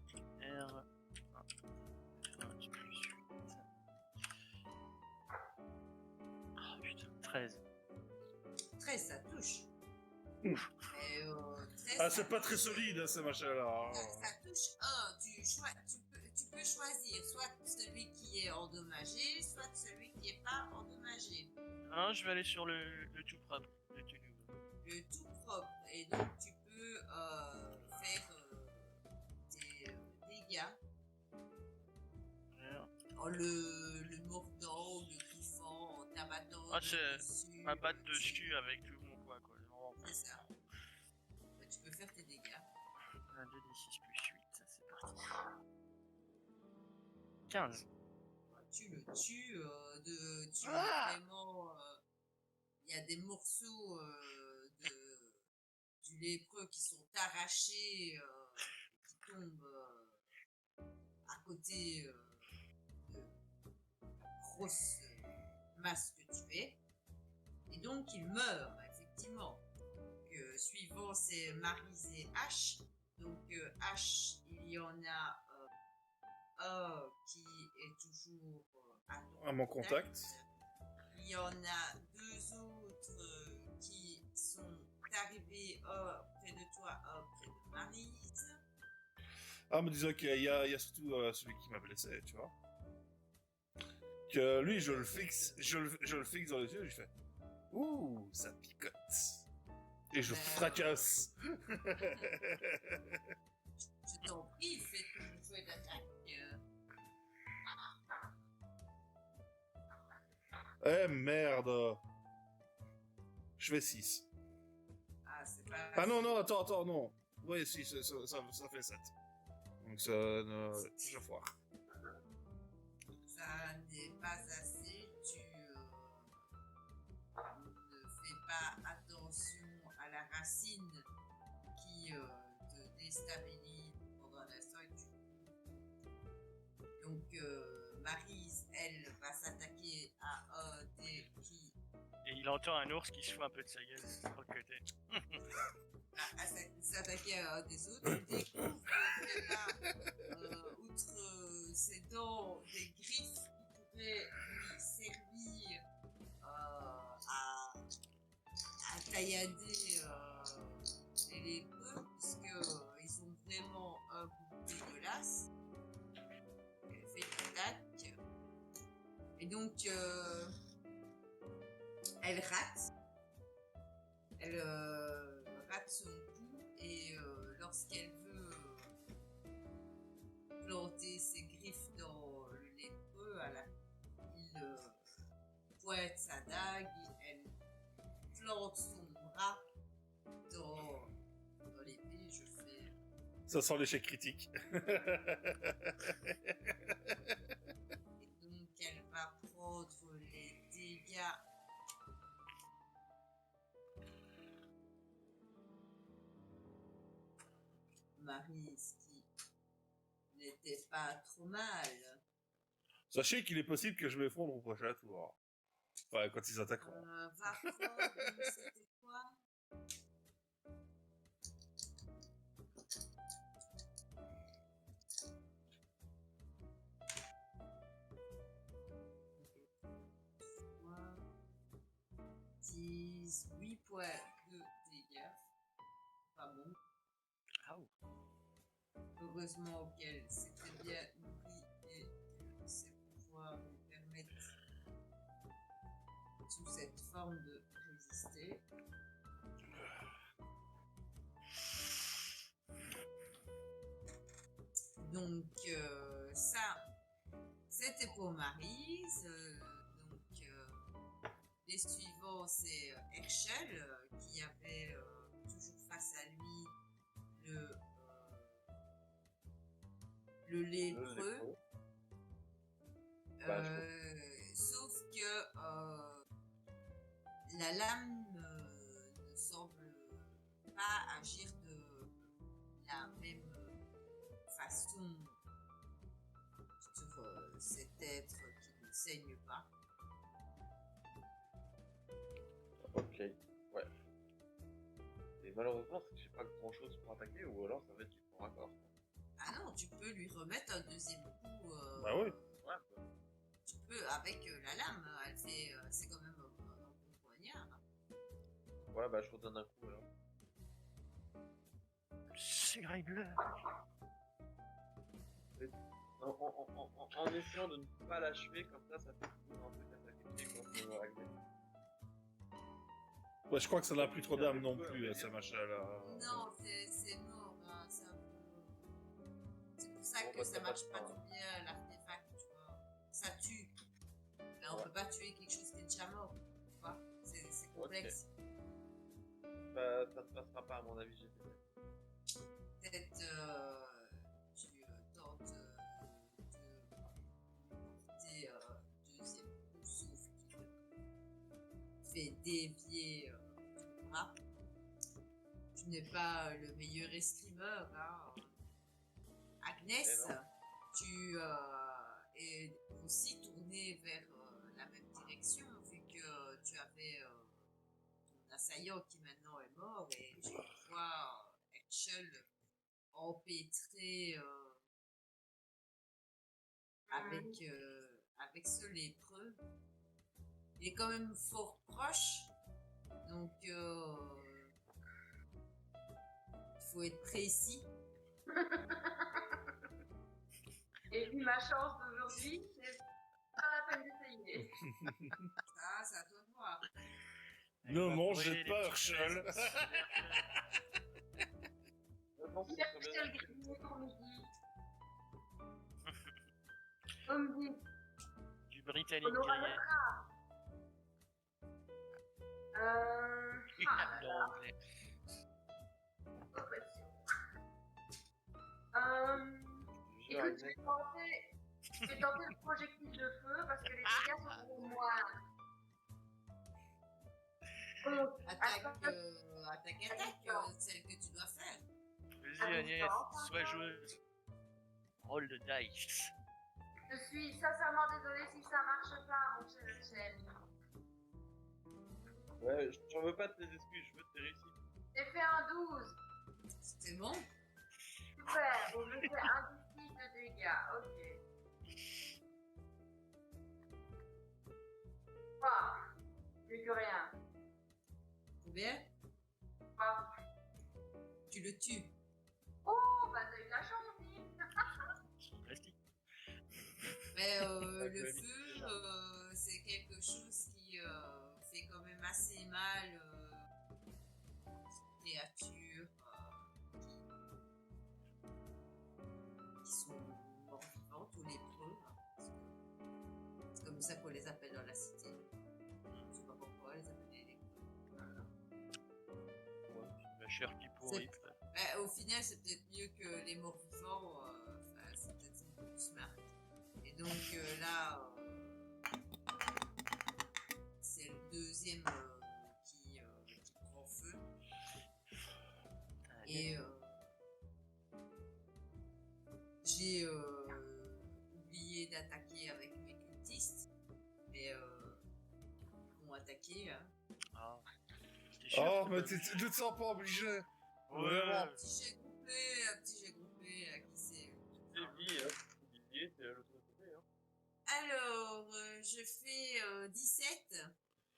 R. 1 plus 8. Oh putain, 13. 13, ça touche. Ouf. Mais, 13, Ah, ça c'est pas très touche. solide, hein, ces machins-là. Ça touche un. Tu peux choisir soit celui qui est endommagé, soit celui qui n'est pas endommagé. Non, je vais aller sur le tout propre, le tout nouveau. Le tout propre. Et donc, tu peux faire des dégâts Alors, en le mordant, le griffant, en t'abattant. Ah, c'est dessus. ma batte dessus avec tout mon poids, quoi. Vraiment. C'est ça. Ben, tu peux faire tes dégâts. 1, 2, 6 plus 8, c'est parti. 15. Tu le tues, tu Ah vraiment. Il y a des morceaux du lépreux qui sont arrachés, qui tombent à côté de la grosse masse que tu es. Et donc il meurt, effectivement. Donc, suivant, c'est Maryse et H. Donc H, il y en a un qui est toujours à ton À mon contact. Il y en a 2 autres qui sont arrivés, un près de toi, un près de Maryse. Ah, mais disons qu'il y a surtout celui qui m'a blessé, tu vois. Que lui, je le fixe, je le fixe dans les yeux et je fais ouh, ça picote. Et je fracasse. Je t'en prie, fais ton jeu d'attaque. Eh merde. Je fais 6. Ah, c'est pas. Ah non, non, attends, non. Oui, si, ça fait 7. Donc ça, je foire. Ça n'est pas assez. Tu ne fais pas attention à la racine qui te déstabilise pendant un instant et tu. Donc, Maryse, elle, va s'attaquer à un des qui. Et il entend un ours qui se fout un peu de sa gueule sur le côté. À s'attaquer à un des autres. Tu découvres qu'elle a, outre ses dents, des griffes qui pourraient lui servir à taillader les lépreux, puisqu'ils ont vraiment un goût dégueulasse. Elle fait une attaque. Et donc, elle rate. Elle rate son coup et lorsqu'elle veut planter ses griffes dans le lépreux, il pointe sa dague, elle plante son bras dans l'épée, je fais... Ça sent l'échec critique. Et donc elle va prendre les dégâts. Marie, ce qui n'était pas trop mal. Sachez qu'il est possible que je m'effondre au prochain tour. Ouais, quand ils attaqueront. Va prendre, c'était quoi? Trois, 18 points de dégâts. Pas bon. Ah, oh. Heureusement qu'elle s'était bien nourrie et que ses pouvoirs lui permettent sous cette forme de résister. Donc ça, c'était pour Maryse. Les suivants, c'est Herschel qui avait toujours face à lui le lépreux. Sauf que la lame ne semble pas agir de la même façon sur cet être qui ne saigne pas. Ok, ouais. Et malheureusement, c'est que j'ai pas grand chose pour attaquer, ou alors ça va être du corps à corps. Ah non, tu peux lui remettre un deuxième coup. Bah oui. Ouais, Tu peux avec la lame, elle fait, c'est quand même un bon poignard. ouais, bah je redonne un coup alors. Serrez-le. En essayant de ne pas l'achever, comme ça fait toujours un peu d'attaquer contre le Agnes. Ouais, je crois que ça n'a plus trop d'âme non plus, ce machin-là. Non, c'est mort, hein, c'est un peu... C'est pour ça Bon, que bah, ça ça marche passe pas pas. tout bien, l'artefact, tu vois. Ça tue. Là, on peut pas tuer quelque chose qui est déjà mort, tu vois. C'est complexe. Ça ne passera pas à mon avis, j'ai fait. Peut-être tu tentes de porter deuxième coup, sauf qu'il fait dévier ton bras. Tu n'es pas le meilleur escrimeur, hein. Agnès, tu es aussi tournée vers la même direction, vu que tu avais ton assaillant qui maintenant est mort, et tu vois Herschel empêtré avec ce lépreux. Il est quand même fort proche, donc il faut être précis. Et puis ma chance d'aujourd'hui, c'est pas la peine d'essayer. Ah, c'est à toi de voir. Ne va mangez brûler les pas, petites Herschel. fraises. Maintenant, c'est Hier, très je bien. le grillé pour midi. On me dit, Du britannique on aura grillé. notre art. Ah là là, L'anglais. oppression. Je Écoute, je vais tenter le projectile de feu parce que les dégâts sont pour moi. Donc, Attaque, celle que tu dois faire. Vas-y Agnès, sois joueuse. Roll de dice. je suis sincèrement désolée si ça marche pas, mon cher Michel. Ouais, j'en veux pas de tes excuses, je veux tes réussites. J'ai fait un 12. C'était bon. Super, donc je fais un d6 de dégâts, ok. Plus que rien. Combien? Ah. Tu le tues. Oh, bah t'as eu de la chance, Nick. Plastique. Mais Ouais, le je feu, c'est quelque chose qui fait quand même assez mal aux créatures qui sont morts-vivantes ou lépreux. Hein, parce que c'est comme ça qu'on les appelle dans la cité. va les appeler électro. Ouais, la chair qui pourrit, peut-être. Bah, au final, c'est peut-être mieux que les morts vivants. C'est peut-être un peu plus smart. Et donc là, c'est le deuxième qui prend feu. Et j'ai oublié d'attaquer avec mes cultistes, mais ils m'ont attaqué. Hein. Ah. Oh, mais tu te sens pas obligé. Vraiment. Un petit jet groupé, qui c'est C'est vie, hein. Didier, c'est l'autre côté, hein. Alors, je fais 17.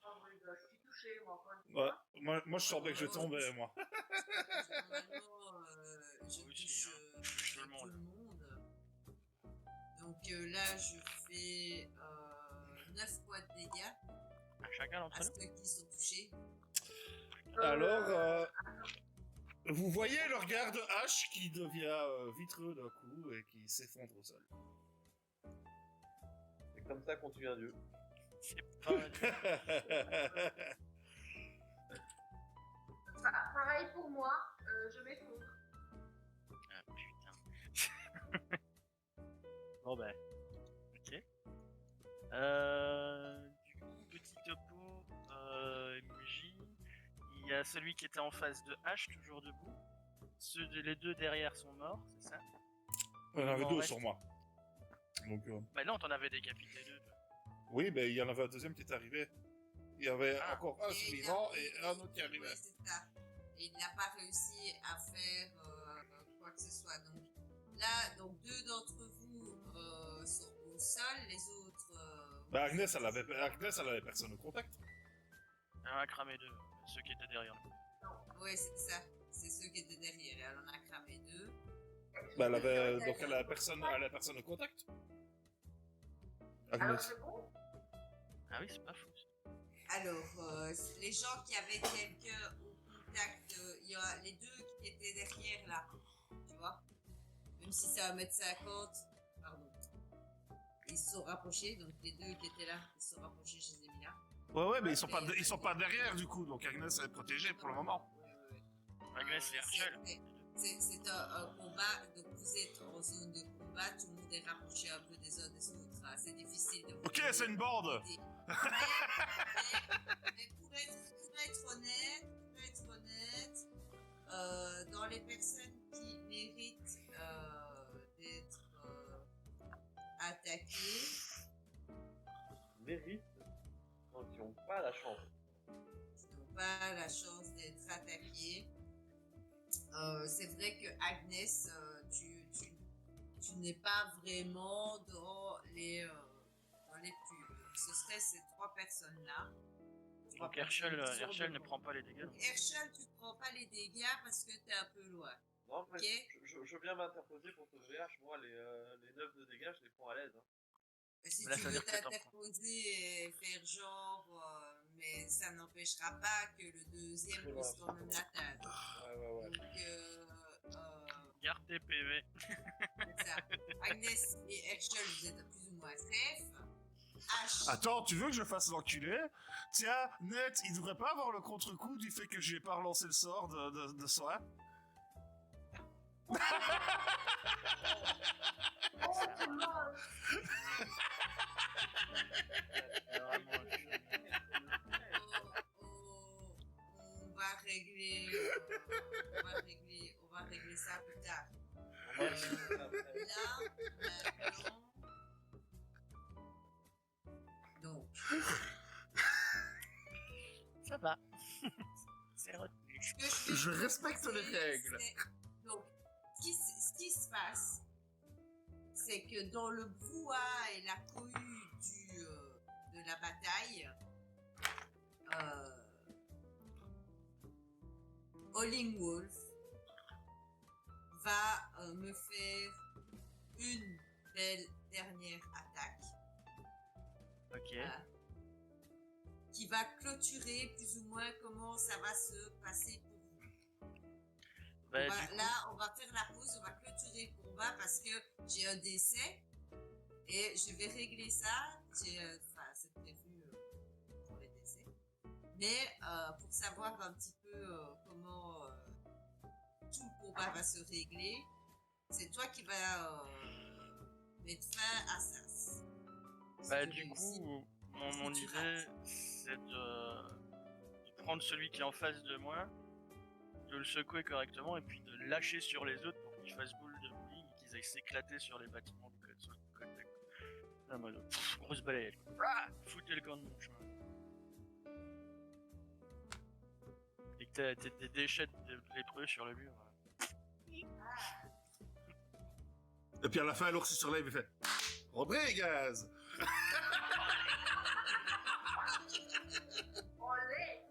Ah oui, bah, je suis touchée, moi, encore une fois. Ouais, moi je sentais que je tombais, moi. Normalement, je Oui, touche si, hein. Touche tout le tout monde. le monde. Donc là, je fais 9 points de dégâts À chacun d'entre à nous. ceux qui sont touchés. Alors, vous voyez le regard de H qui devient vitreux d'un coup et qui s'effondre au sol. C'est comme ça qu'on tue un dieu. C'est pas... Pareil pour moi, je m'effondre. Ah, putain. Bon ben, ok. Du coup, petit topo, MJ, il y a celui qui était en face de H, toujours debout. Les deux derrière sont morts, c'est ça? Il y en avait Bon, deux reste- sur moi. Donc, Bah non, t'en avais décapité deux. oui, ben il y en avait un deuxième qui est arrivé. Il y avait Ah. encore un survivant et un autre qui arrivait. Oui, c'est ça. Et il n'a pas réussi à faire quoi que ce soit. Donc là, donc 2 d'entre vous sont au sol, les autres. Ben Agnès, elle avait personne au contact. Elle en a cramé deux, ceux qui étaient derrière nous. Oui, c'est ça. C'est ceux qui étaient derrière. Et elle en a cramé 2. Ben donc elle a personne au contact. Alors Agnès. c'est bon? Ah oui, c'est pas fou. Ça. Alors, les gens qui avaient quelqu'un au contact, il y a les 2 qui étaient derrière là. Tu vois? Même si c'est 1m50, pardon. Ils se sont rapprochés, donc les 2 qui étaient là, ils se sont rapprochés, je les ai mis là. Ouais, mais ils sont pas derrière du coup, donc Agnès est protégée pour le moment. Ouais. Agnès et Herschel. C'est un combat, donc vous êtes en zone de combat, tout le monde est rapproché un peu des uns des autres. Hein. C'est difficile de vous. Ok, c'est une bande. Mais pour être honnête, dans les personnes qui méritent d'être attaquées, Mérite quand ils n'ont pas la chance. qui n'ont pas la chance d'être attaquées, c'est vrai que Agnès, tu n'es pas vraiment dans les plus. Donc, ce serait ces 3 personnes-là. Donc Herschel ne prend pas les dégâts. Donc, Herschel, tu ne prends pas les dégâts parce que tu es un peu loin. Non, mais Ok. je viens m'interposer pour te VH. Moi, les 9 de dégâts, je les prends à l'aise. Hein. Et si Là, tu ça veut veux dire que t'en prends. t'interposer et faire genre, mais ça n'empêchera pas que le deuxième C'est puisse vrai. quand même l'atteindre. Ouais. Donc, Garde tes PV. c'est ça. Agnès et Herschel, vous êtes plus ou moins safe. H, Attends, tu veux que je fasse l'enculé? Tiens, Net, il devrait pas avoir le contre-coup du fait que j'ai pas relancé le sort de soin? Oh, c'est moche! on va régler ça plus tard. Là, maintenant. Donc, Ça va. C'est retenu. ce que Je vais respecte proposer, les règles. Donc, ce qui se passe, c'est que dans le brouhaha et la cohue de la bataille, Howling Wolf va me faire une belle dernière attaque. Ok. Voilà. Qui va clôturer plus ou moins comment ça va se passer pour vous. Bah, On va- du coup, là, on va faire la pause, on va clôturer le combat parce que j'ai un décès et je vais régler ça. C'est prévu pour les décès. Mais pour savoir un petit peu comment tout le combat va se régler, c'est toi qui vas mettre fin à ça. Si Bah, tu du réussis. coup, mon tu idée, c'est de prendre celui qui est en face de moi, de le secouer correctement et puis de le lâcher sur les autres pour qu'ils fassent boule de bowling et qu'ils aillent s'éclater sur les bâtiments du côté. Sur le côté, quoi. En mode, grosse balayette. Ah, foutez le camp de mon chemin. Et que t'as des déchets de lépreux sur le mur. Et puis à la fin, l'ours se relève et fait Rodriguez! Olé!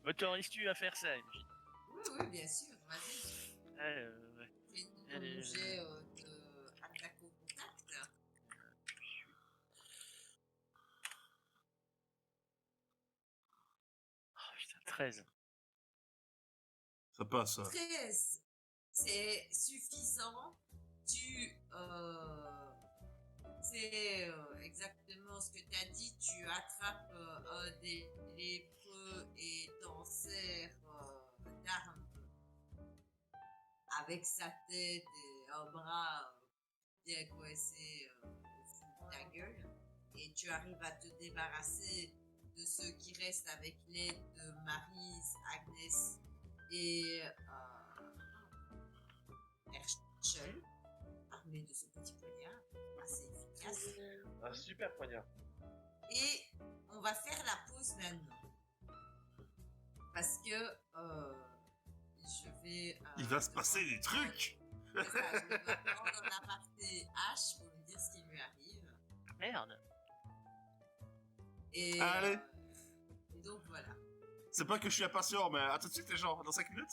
M'autorises-tu à faire ça, MJ? Oui, bien sûr, vas-y. Ouais. Fais Allez, un jet de attaque au contact. Oh putain, 13. Ça passe. 13, c'est suffisant. C'est exactement ce que tu as dit. Tu attrapes un des lépreux et t'en sers d'arme avec sa tête et un bras bien coincé au fond de ta gueule. Et tu arrives à te débarrasser de ceux qui restent avec l'aide de Maryse, Agnès et Herschel, armé de ce petit poignard assez efficace. Un super poignard. Et on va faire la pause maintenant. Parce que je vais. Il va se passer des trucs! C'est ça, je vais prendre un aparté H pour lui dire ce qui lui arrive. Merde. Et, Allez. et donc voilà. C'est pas que je suis impatient, mais à tout de suite, les gens, dans 5 minutes.